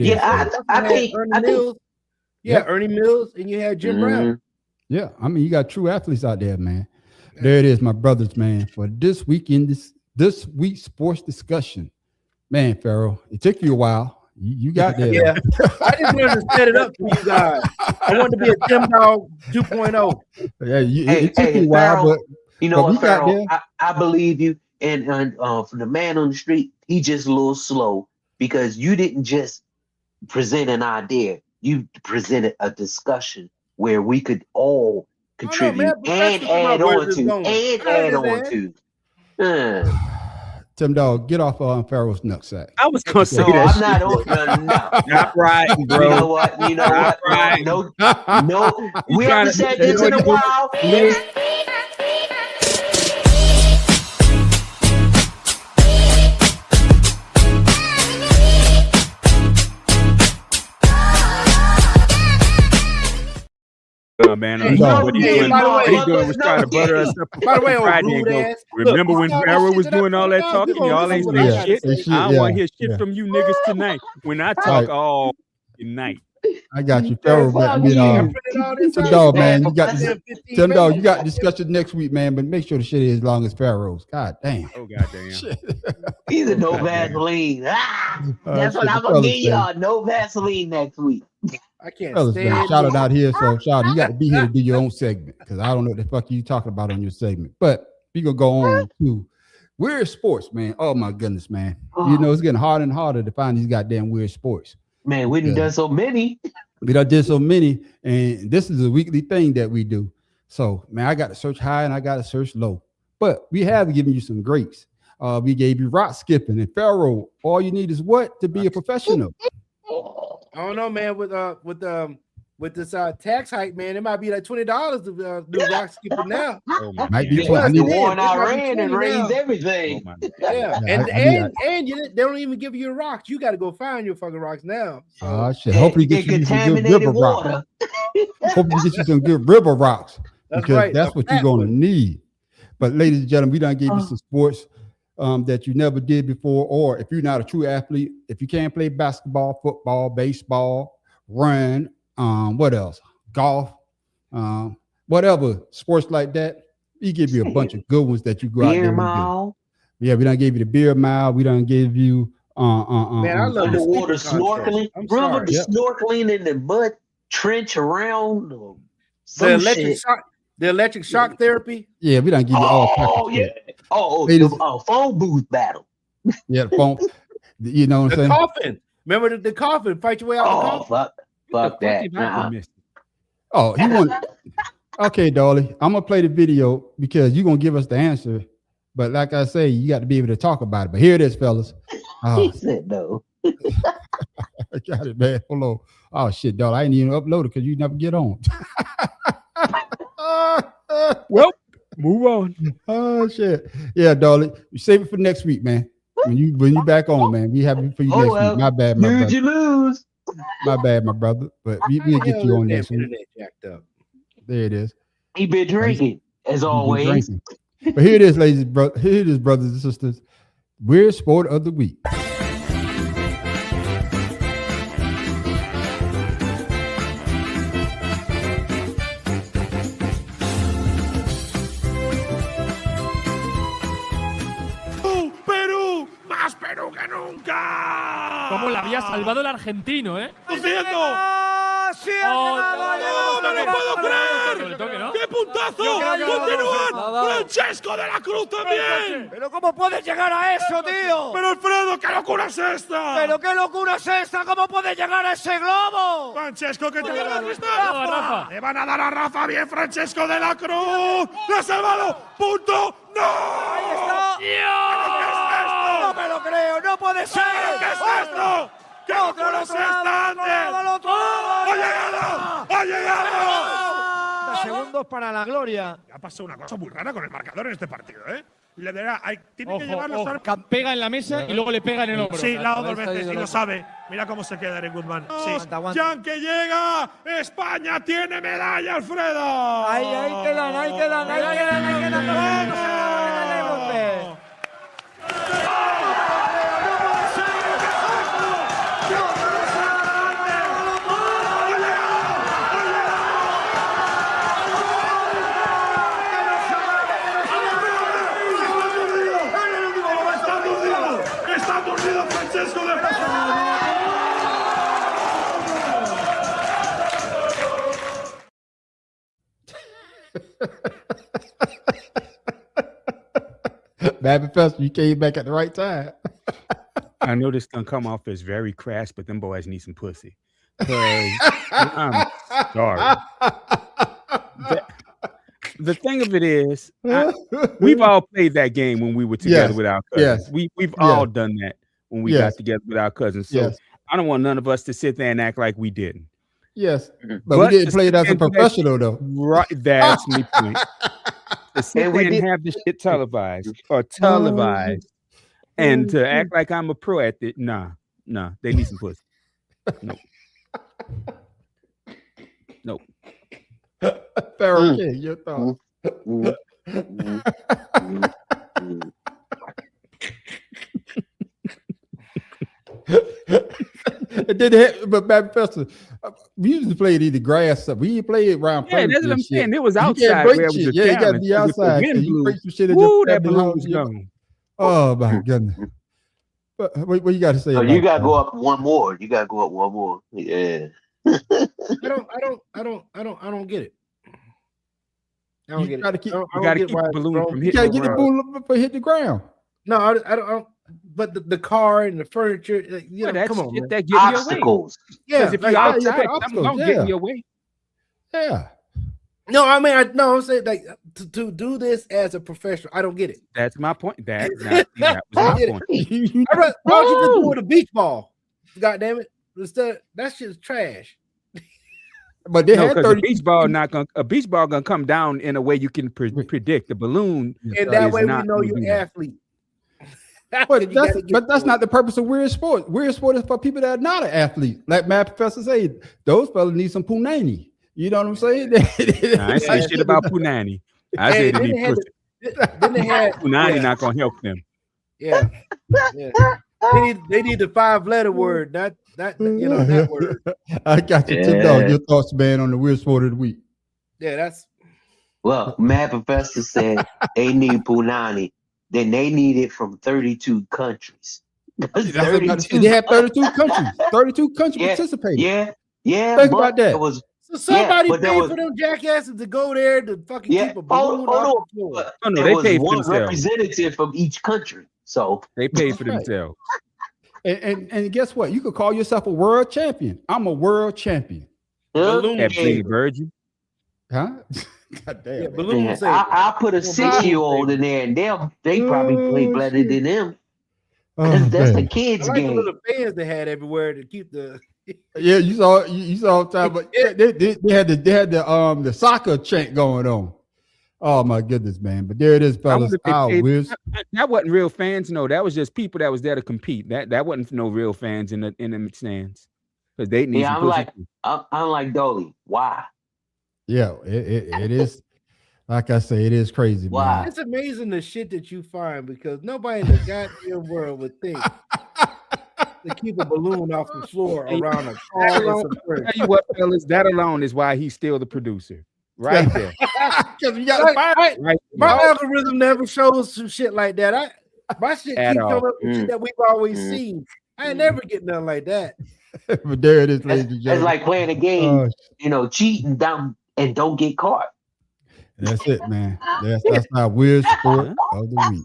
think Ernie Mills, and you had Jim Brown. Yeah, I mean, you got true athletes out there, man. There it is, my brothers, man. For this week's sports discussion, man, Pharaoh, it took you a while. You got there. Yeah, I just wanted to set it up for you guys. I wanted to be a Tim Dog 2.0. Yeah, it took you a while, Pharaoh, but what, Pharaoh, I believe you. And from the man on the street, he just a little slow because you didn't just present an idea. You presented a discussion where we could all contribute and add on to. Tim Dog, get off on Pharaoh's nutsack. I was gonna say that. I'm not Not right, bro. You know what? Right. No. We haven't said this in a while. Man, what he's doing was trying to butter us up. By the way, Friday and go, remember when Pharaoh was doing all that talking? Y'all ain't saying shit. I don't want to hear shit from you niggas tonight. When I talk all night. I got you, Pharaoh. Tim Dog, man, you got Tim Dog. You got discussion next week, man. But make sure the shit is as long as Pharaoh's. God damn. Oh god damn. Either no Vaseline. That's what I'm gonna give y'all. No Vaseline next week. I can't stand shout it out here. So shout, you got to be here to do your own segment because I don't know what the fuck you talking about on your segment. But we gonna go on to weird sports, man. Oh my goodness, man. It's getting harder and harder to find these goddamn weird sports. Man, we done so many. We done did so many, and this is a weekly thing that we do. So, man, I got to search high and I got to search low. But we have given you some greats. We gave you rock skipping and Pharaoh. All you need is what to be a professional. I don't know, man. With this tax hike, man, it might be like $20 to do rock skipping now. Might be the war in Iran and raise everything. Yeah, and they don't even give you your rocks. You got to go find your fucking rocks now. Oh shit! Hopefully, get you some good river rocks. Hopefully, get you some good river rocks because that's what you're gonna need. But ladies and gentlemen, we done gave you some sports that you never did before, or if you're not a true athlete, if you can't play basketball, football, baseball, run, what else? Golf, whatever sports like that, we give you a bunch of good ones that you go out there and do. Yeah, we done gave you the beer mile. We done gave you man, I love the water snorkeling. Remember the snorkeling in the mud trench around the electric shock therapy. Yeah, we done give you all. Phone booth battle. Yeah, the phone. You know what I'm saying? Coffin. Remember the coffin? Fight your way out the coffin. Fuck that. Oh, he want. Okay, Dolly, I'm gonna play the video because you're gonna give us the answer. But like I say, you got to be able to talk about it. But here it is, fellas. He said no. I got it, man. Hold on. Oh shit, Dolly, I ain't even upload it because you never get on. Well, move on. Oh shit. Yeah, Dolly. You save it for next week, man. When you back on, man. We have it for you next week. My bad, my Did you lose? My bad, my brother. But we'll get you on this one. Internet jacked up. There it is. He been drinking, as always. But here it is, ladies, here it is, brothers and sisters. Weird sport of the week. Perú, más Perú que nunca. Como la había salvado el argentino, ¿eh? ¡Luciendo! ¡No me lo puedo creer! ¡Qué puntazo! ¡Continúan! ¡Francesco de la Cruz también! ¿Pero cómo puedes llegar a eso, tío? ¡Pero Alfredo, qué locura es esta! ¿Pero qué locura es esta? ¿Cómo puedes llegar a ese globo? Francesco, ¿qué te le dan Rafa? ¡Le van a dar a Rafa! ¡Bien, Francesco de la Cruz! ¡Lo ha salvado! ¡Punto! ¡No! ¡Ahí está! ¿Qué es esto? ¡No me lo creo! ¡No puede ser! ¿Qué es esto? ¡Qué locura es esta, Ander! ¡Ha llegado! ¡Ha llegado! Segundos para la gloria. Ha pasado una cosa muy rara con el marcador en este partido, ¿eh? Le dará, tiene que Ojo, llevarlo ojo. a Pega en la mesa y luego le pega en el hombro. Sí, la ha dado dos veces y lo sabe. Mira cómo se queda Eric Goodman. Sí. Jan que llega. España tiene medalla, Alfredo. Ahí quedan, ahí quedan, ahí quedan, ahí quedan. Está aturdido Francesco de Bad Professor, you came back at the right time. I know this gonna come off as very crass, but them boys need some pussy. 'Cause I'm sorry. The thing of it is, we've all played that game when we were together with our cousins. We've all done that when we got together with our cousins. So I don't want none of us to sit there and act like we didn't. Yes, but we didn't play it as a professional, though. Right, that's my point. To sit there and have this shit televised and to act like I'm a pro at it. Nah, they need some pussy. Nope. Pharaoh King, your thoughts. But Bad Professor, we used to play it either grass. We didn't play it around. Yeah, that's what I'm saying. It was outside. You can't break where it was shit. a You got to be challenge. With the outside. wind You blew, break some shit in woo, your that balloon was gone. Oh my goodness. But what you got to say? So about you got to that? go up one more. You got to go up one more. Yeah. I don't get it. I don't get it. Gotta keep, I you don't gotta get keep why the it's balloon thrown. from hitting. You gotta get the balloon from hit the ground. No, I don't. But the car and the furniture, like, you know, that's come on, shit man. that get in your way. Obstacles. Yeah, Because if like, you're yeah, outside, obstacles, I'm gonna get in your way. Yeah. No, I mean, I'm saying like to do this as a professional, I don't get it. That's my point. That was my point. Why don't you just do it with a beach ball? God damn it! Instead, that shit's trash. But they No, had because 30. a beach ball gonna come down in a way you can predict. The balloon, And that is way we not know gonna you're do an that. athlete. But that's not the purpose of weird sport. Weird sport is for people that are not an athlete. Like my professor said, those fellas need some punani. You know what I'm saying? I ain't say shit about punani. I said they then need they had pussy. Then they had Punani not gonna help them. yeah. They need the 5-letter word, not that word. I got you. $10. Yeah. Your thoughts, man, on the weird sport of the week. Yeah, that's Well, Mad Professor said they need Punani. Then they need it from 32 countries. They had 32 countries. 32 countries participating. Yeah. Think but about that. It was so somebody but there paid was- for them jackasses to go there to fucking Yeah, keep a balloon hold off on. the floor. Oh, no, there they was paid for one themselves. representative from each country. So They paid for Right. themselves. And guess what? You could call yourself a world champion. I'm a world champion. Balloon That game. big virgin. Huh? God damn. Yeah, man. balloon yeah, saver. I put a 6-year-old in there, and they probably play better than them. That's the man. kids' I like the game. little fans they had everywhere to keep the. Yeah, you saw time, but they had the soccer chant going on. Oh my goodness, man! But there it is, I fellas. wonder if they Our paid- whiz. That wasn't real fans. No, that was just people that was there to compete. That wasn't no real fans in the stands. because they need Yeah, some pussy. I'm like Dolly. Why? Yeah, it is. Like I say, it is crazy, man. It's amazing the shit that you find because nobody in the goddamn world would think to keep a balloon off the floor around a car. Tell you what, fellas, that alone is why he's still the producer. Right there. Because you got to find right my algorithm never shows some shit like that. My shit At keeps all. coming up with shit that we've always seen. I ain't never get nothing like that. But there it is, ladies and It's gentlemen. like playing a game, cheating down and don't get caught. That's it, man. That's our weird sport of the week.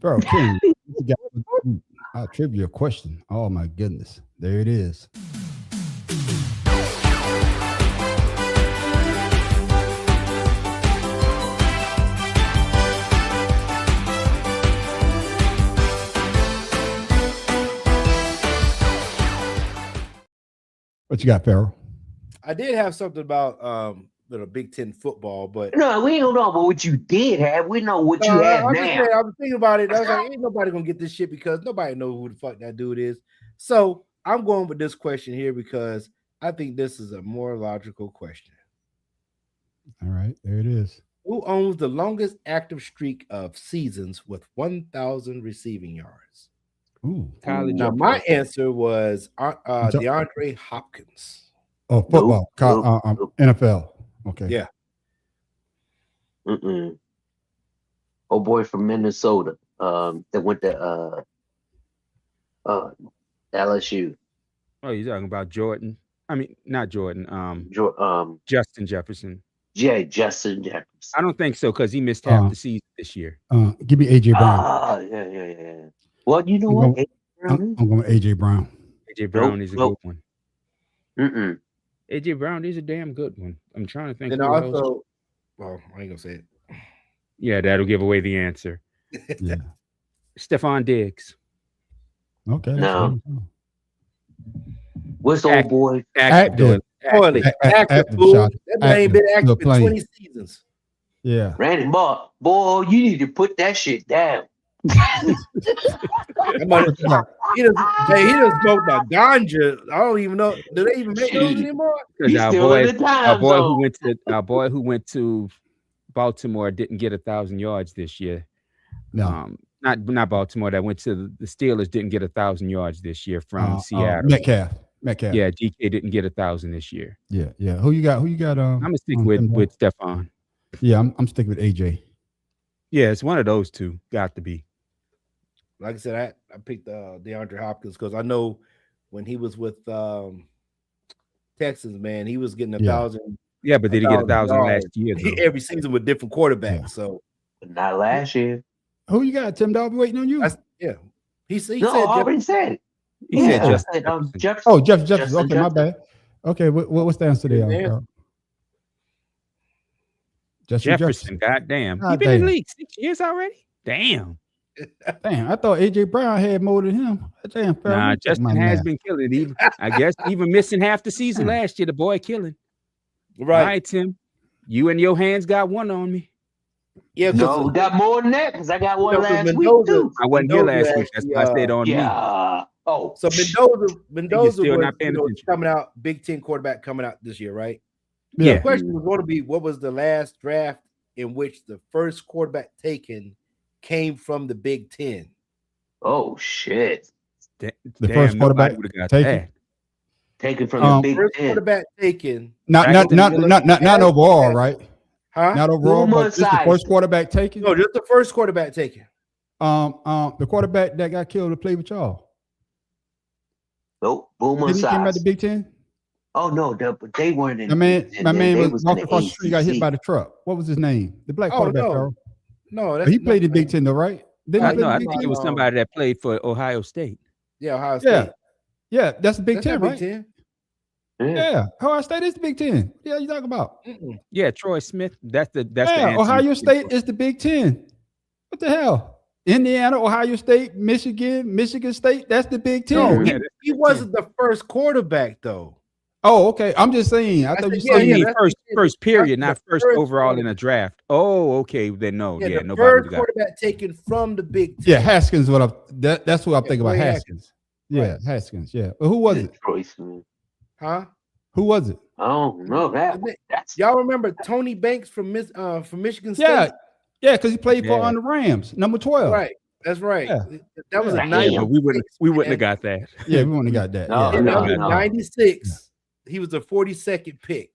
Bro, King, you got a trivia question. Oh my goodness. There it is. What you got, Farrell? I did have something about Big Ten football, but No, we don't know about what you did have. We know what you No, have I'm just now. saying, I was thinking about it. I was like, ain't nobody gonna get this shit because nobody knows who the fuck that dude is. So I'm going with this question here because I think this is a more logical question. All right, there it is. Who owns the longest active streak of seasons with 1,000 receiving yards? Ooh. Now, my answer was DeAndre Hopkins. Oh, football. NFL. Okay. Yeah. Oh boy from Minnesota. That went to LSU. Oh, you're talking about Jordan? I mean, not Jordan. Justin Jefferson. Yeah, Justin Jefferson. I don't think so because he missed half the season this year. Give me AJ Brown. Yeah. Well, you know I'm what? I'm going with AJ Brown. AJ Brown is a good one. Mm-mm. AJ Brown is a damn good one. I'm trying to think. And who else. also, well, I ain't gonna say it. Yeah, that'll give away the answer. Yeah. Stephon Diggs. Okay. No. What's the old boy? Active. Active fool. That man ain't been active in 20 seasons. Yeah. Randy Moss. Boy, you need to put that shit down. He done smoked a ganja. I don't even know. Do they even make those anymore? Because our boy who went to Baltimore didn't get 1,000 yards this year. No. Not Baltimore. That went to the Steelers didn't get 1,000 yards this year from Seattle. Metcalf. Yeah, DK didn't get 1,000 this year. Yeah. Who you got? I'm gonna stick with Stephon. Yeah, I'm sticking with AJ. Yeah, it's one of those two. Got to be. Like I said, I picked DeAndre Hopkins because I know when he was with Texans, man, he was getting 1,000. Yeah, but did he get 1,000 last year? Every season with different quarterbacks. Yeah. So, but not last year. Who you got? Tim Dalby waiting on you? He said. No, I already said. He said Jefferson. Jefferson. Oh, Jefferson. Okay, my bad. Okay, what's the answer there? Jefferson. Goddamn. He been in the league 6 years already. Damn. Damn, I thought AJ Brown had more than him. Damn, nah, Justin has been killing. Even I guess even missing half the season last year, the boy killing. Right. All right, Tim. You and your hands got one on me. Yeah, no, we got more than that because I got one last week too. I wasn't here last week. That's why I stayed on me. Oh, so Mendoza was coming out, Big Ten quarterback coming out this year, right? Yeah. The question was going to be, what was the last draft in which the first quarterback taken came from the Big Ten? Oh shit! The first quarterback taken from the Big first Ten. Quarterback taken. Not overall, right? Huh? Not overall, but just the first quarterback taken. No, just the first quarterback taken. The quarterback that got killed to play with y'all. Nope, Boomer Did he came out Esiason. the Big Ten? Oh no, but they weren't in. My man was walking across the street, got hit ACC. by the truck. What was his name? The black quarterback. Farrell. No, he played in Big Ten though, right? I think it was somebody that played for Ohio State. Yeah, Ohio State. Yeah, that's the Big Ten, right? Big Ten. Yeah, Ohio State is the Big Ten. What are you talking about? Yeah, Troy Smith. That's the answer. Ohio State is the Big Ten. What the hell? Indiana, Ohio State, Michigan State. That's the Big Ten. No, he wasn't the first quarterback though. Oh, okay. I'm just saying. I thought you said you mean first period, not first overall in a draft. Oh, okay. Then no, the nobody first got quarterback taken from the Big Ten. Yeah, Haskins. That's what I'm thinking about. Ray Haskins. Yeah, Right. Haskins. Yeah, but who was it? Huh? Who was it? I don't know that. Y'all remember Tony Banks from Michigan State? Yeah, because he played for on the Rams, number 12. Right. That's right. Yeah. That was a Yeah, 96. but we wouldn't have got that. Yeah, we wouldn't have got that. No, yeah. And that was no. 96. He was the 42nd pick.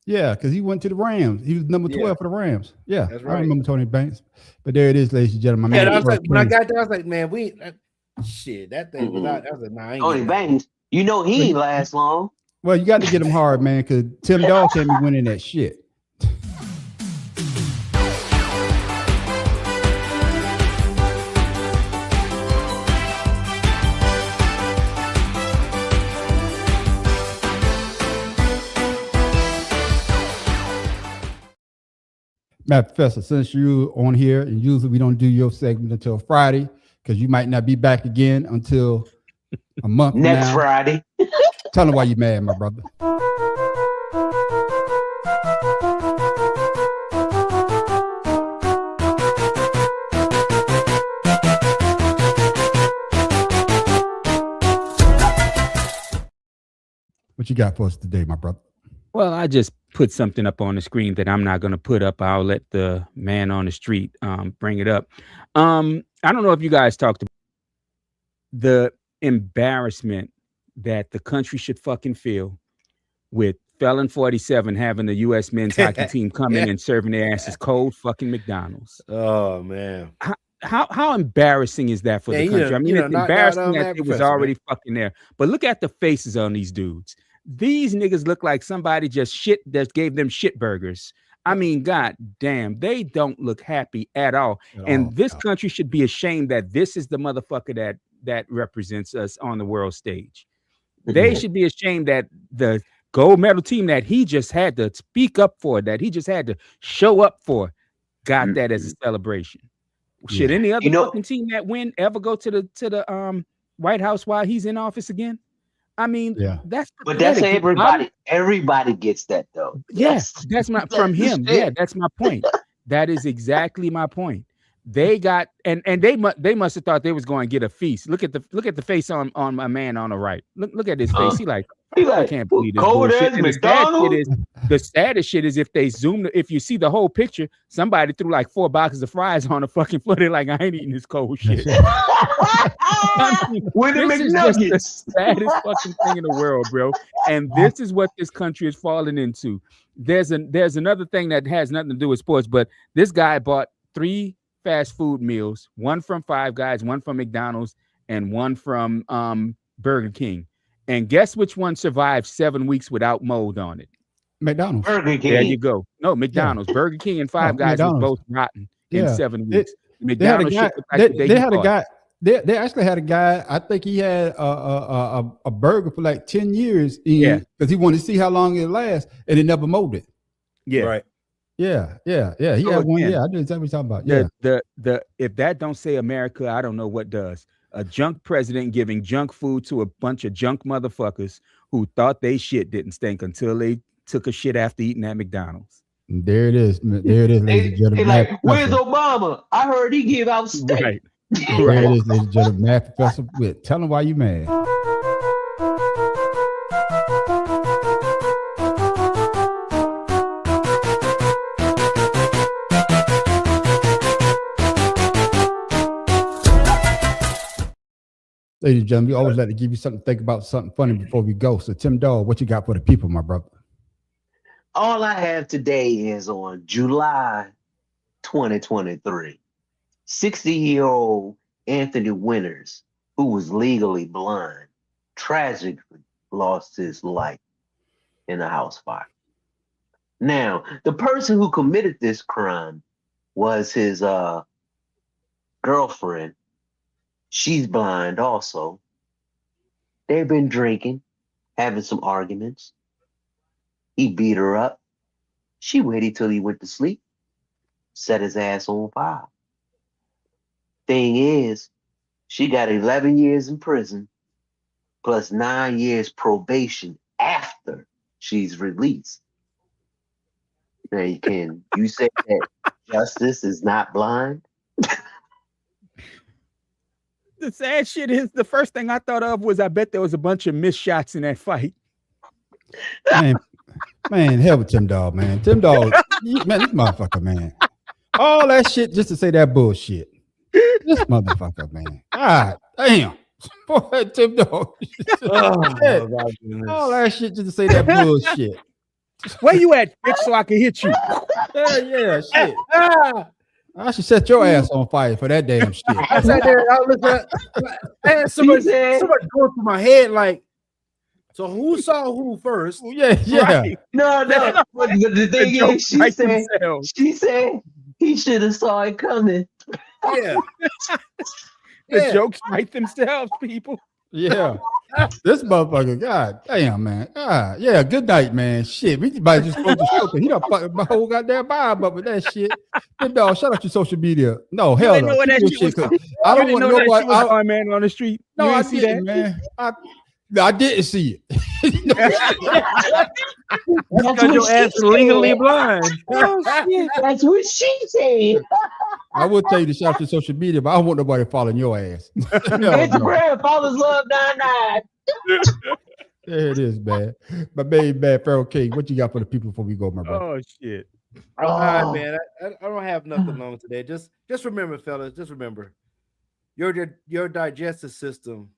Yeah, because he went to the Rams. He was number 12 for the Rams. Yeah, That's I right. remember Tony Banks. But there it is, ladies and gentlemen. My Yeah, man, I was like, when I Prince. got there, I was like, man, shit, that thing was out. That was a nine. Tony Banks, you know he ain't last long. Well, you got to get him hard, man, because Tim Dog can't be winning that shit. Matt Professor, since you on here, and usually we don't do your segment until Friday, because you might not be back again until a month Next now. Friday. Tell them why you mad, my brother. What you got for us today, my brother? Well, I just put something up on the screen that I'm not going to put up. I'll let the man on the street bring it up. I don't know if you guys talked about the embarrassment that the country should fucking feel with Felon 47 having the U.S. men's hockey team come in and serving their asses cold fucking McDonald's. Oh, man. How embarrassing is that for the country? I mean, it's embarrassing that it was already fucking there. But look at the faces on these dudes. These niggas look like somebody just gave them shit burgers. I mean, god damn, they don't look happy at all. This country should be ashamed that this is the motherfucker that represents us on the world stage. They should be ashamed that the gold medal team that he just had to speak up for, that he just had to show up for, got that as a celebration. Should any other fucking team that win ever go to the White House while he's in office again? I mean, that's But that's pathetic. everybody gets that though. Yes, that's my from him. Yeah, that's my point. That is exactly my point. They got and they must have thought they was going to get a feast. Look at the face on my man on the right. Look at his face. He like I can't believe this bullshit. And the saddest shit is if they zoom, if you see the whole picture, somebody threw like 4 boxes of fries on the fucking floor. They're like, I ain't eating this cold shit. I mean, With the this is just the McNuggets. saddest fucking thing in the world, bro. And this is what this country is falling into. There's another thing that has nothing to do with sports, but this guy bought 3 fast food meals, one from Five Guys, one from McDonald's, and one from Burger King. And guess which one survived 7 weeks without mold on it? McDonald's. Burger King. There you go. No, McDonald's. Yeah. Burger King and Five Guys was both rotten in 7 weeks. McDonald's they had a guy. They actually had a guy. I think he had a burger for like 10 years. Because he wanted to see how long it lasts, and it never molded. Yeah. Right. Yeah. He had one. Yeah, I did exactly what you're talking about. Yeah. The if that don't say America, I don't know what does. A junk president giving junk food to a bunch of junk motherfuckers who thought they shit didn't stink until they took a shit after eating at McDonald's. There it is. There it is, ladies and gentlemen. Like, where's Obama? I heard he give out steak. Right. There it is, ladies and gentlemen. Matt Professor Witt. Tell them why you mad. Ladies and gentlemen, we always like to give you something to think about, something funny before we go. So, Tim Dog, what you got for the people, my brother? All I have today is on July 2023. 60-year-old Anthony Winters, who was legally blind, tragically lost his life in a house fire. Now, the person who committed this crime was his girlfriend. She's blind also. They've been drinking, having some arguments. He beat her up. She waited till he went to sleep, set his ass on fire. Thing is, she got 11 years in prison plus 9 years probation after she's released. Now you say that justice is not blind? The sad shit is the first thing I thought of was I bet there was a bunch of missed shots in that fight. Man, hell with Tim Dog, man. Tim Dog, man, this motherfucker, man. All that shit just to say that bullshit. This motherfucker, man. God damn. Boy, Tim Dog. All that shit just to say that bullshit. Where you at, bitch, so I can hit you? Yeah, shit. I should set your ass on fire for that damn shit. I sat there and I looked at somebody going through my head like, so who saw who first? Yeah. Right. No. But the thing is, she said he should have saw it coming. Yeah. The jokes write themselves, people. Yeah. This motherfucker, god damn, man. Yeah, good night, man. Shit, we might just close the show because he done fucked my whole goddamn vibe up with that shit. Good dog, shout out your social media. No, hell no. I don't want nobody. Man on the street. No, I see that, man. I didn't see it. Because your ass is legally blind. That's what she said. I will tell you to shout out your social media, but I don't want nobody following your ass. Instagram, Fathers Love 99. There it is, man. My baby, man, Pharaoh King, what you got for the people before we go, my brother? Oh, shit. All right, man. I don't have nothing long today. Just remember, fellas, just remember, your digestive system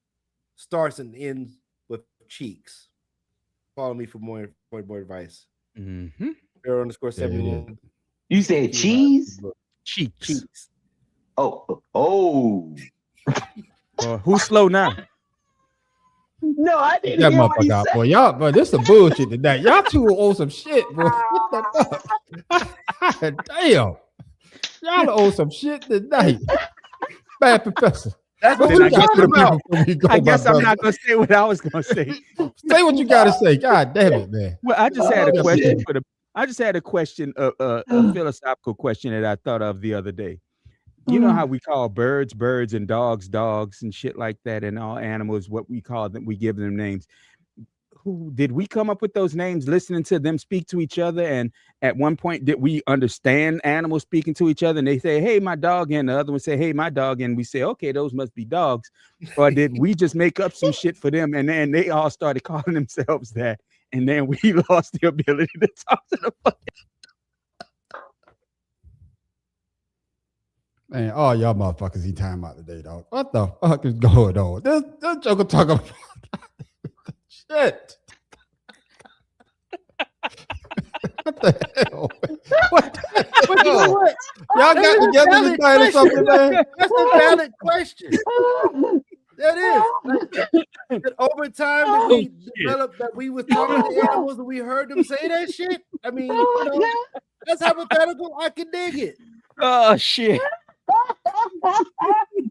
starts and ends with cheeks. Follow me for more advice. Mm-hmm. Pharaoh_71. You said cheese? Cheeks. Oh. Who's slow now? No, I didn't. That motherfucker out, boy. Y'all, bro, this some bullshit today. Y'all two owe some shit, bro. What the fuck? Damn. Y'all owe some shit tonight. Bad professor. That's what we talking about. I guess I'm not gonna say what I was gonna say. Say what you gotta say. God damn it, man. Well, I just had a question a philosophical question that I thought of the other day. You know how we call birds and dogs and shit like that, and all animals, what we call them, we give them names. Who did we come up with those names listening to them speak to each other? And at one point, did we understand animals speaking to each other? And they say, hey, my dog, and the other one say, hey, my dog, and we say, okay, those must be dogs. Or did we just make up some shit for them? And then they all started calling themselves that. And then we lost the ability to talk to the fucking. Man, all y'all motherfuckers eat time out today, dog. What the fuck is going on? This joker talking about shit. What the hell? What the hell? You know what? Y'all got together this night or something, man? That's a valid question. That is. Over time that we developed that we were talking to animals and we heard them say that shit. I mean, that's hypothetical. I can dig it. Oh shit.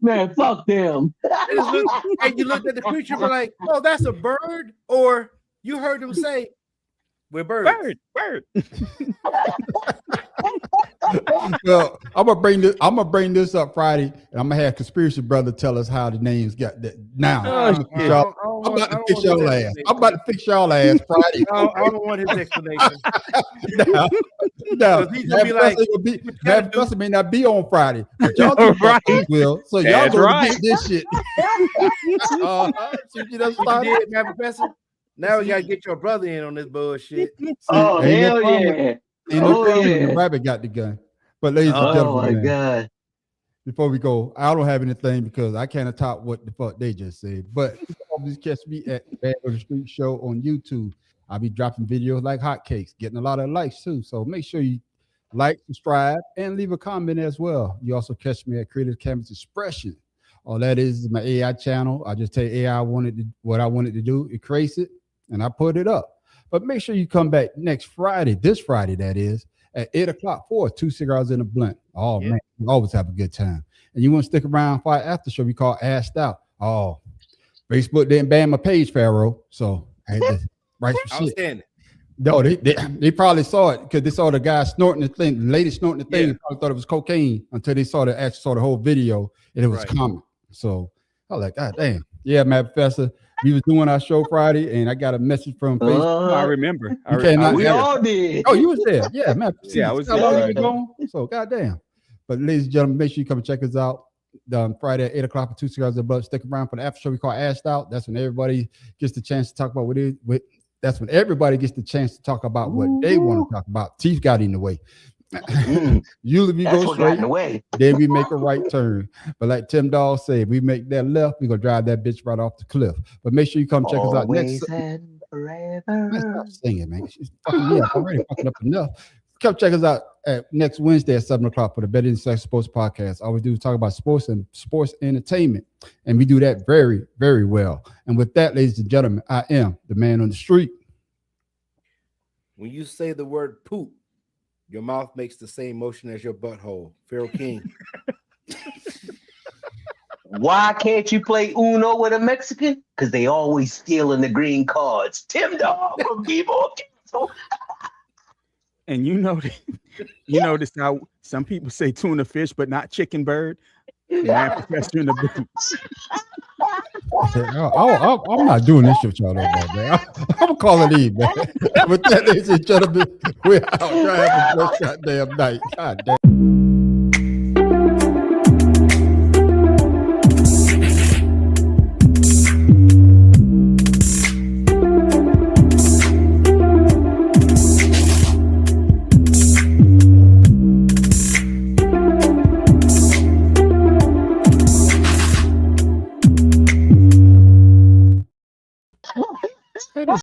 Man, fuck them. And you looked at the creature and were like, oh, that's a bird, or you heard them say, we're birds. Bird. Well, I'm gonna bring this up Friday, and I'm gonna have Conspiracy Brother tell us how the names got that. Now, I'm about to fix y'all ass. I'm about to fix y'all ass Friday. I don't want his explanation. No, he's gonna be like, that professor may not be on Friday, but y'all two will. So y'all gonna get this shit. Now we gotta get your brother in on this bullshit. Oh hell yeah! The rabbit got the gun. But ladies and gentlemen, oh my god! Before we go, I don't have anything because I can't top what the fuck they just said. But please catch me at Bad on the Street Show on YouTube. I'll be dropping videos like hotcakes, getting a lot of likes too. So make sure you like, subscribe, and leave a comment as well. You also catch me at Creative Canvas Expression. All that is my AI channel. I just tell AI what I wanted to do. It creates it, and I put it up. But make sure you come back next Friday, this Friday that is, at 8 o'clock for 2 cigars in a blunt. Oh, man, we always have a good time. And you want to stick around for our after show we call Asked Out. Oh, Facebook didn't ban my page, Pharaoh. So I had to write some shit. No, they probably saw it because they saw the guy snorting the thing, the lady snorting the thing, and probably thought it was cocaine until they saw the whole video and it was common. So I was like, God damn. Yeah, Matt Professor. We was doing our show Friday, and I got a message from Facebook. I remember. We all did. Oh, you was there. Yeah, Matt. Yeah, I was how there. long you been gone? So goddamn. But ladies and gentlemen, make sure you come and check us out. Friday at 8 o'clock for 2 Cigars and Blood. Stick around for the after show we call Ashed Out. That's when everybody gets the chance to talk about that's when everybody gets the chance to talk about what they want to talk about. Teeth got in the way. Usually we go straight, then we make a right turn. But like Tim Dawg said, we make that left, we gonna drive that bitch right off the cliff. But make sure you come check us out next. Man, stop singing, man. She's fucking me up. I'm already fucking up enough. Come check us out at next Wednesday at 7 o'clock for the Better Than Sex Sports Podcast. All we do is talk about sports and sports entertainment, and we do that very, very well. And with that, ladies and gentlemen, I am the man on the street. When you say the word poop, your mouth makes the same motion as your butthole. Pharaoh King. Why can't you play Uno with a Mexican? Because they always stealing the green cards. Tim Dawg from B-Ball. And you notice how some people say tuna fish, but not chicken bird. Man, Professor in the boots. I'm not doing this shit with y'all no more, man. I'm gonna call it in, man. With that, ladies and gentlemen, we're out. Try to have a goddamn night. God damn.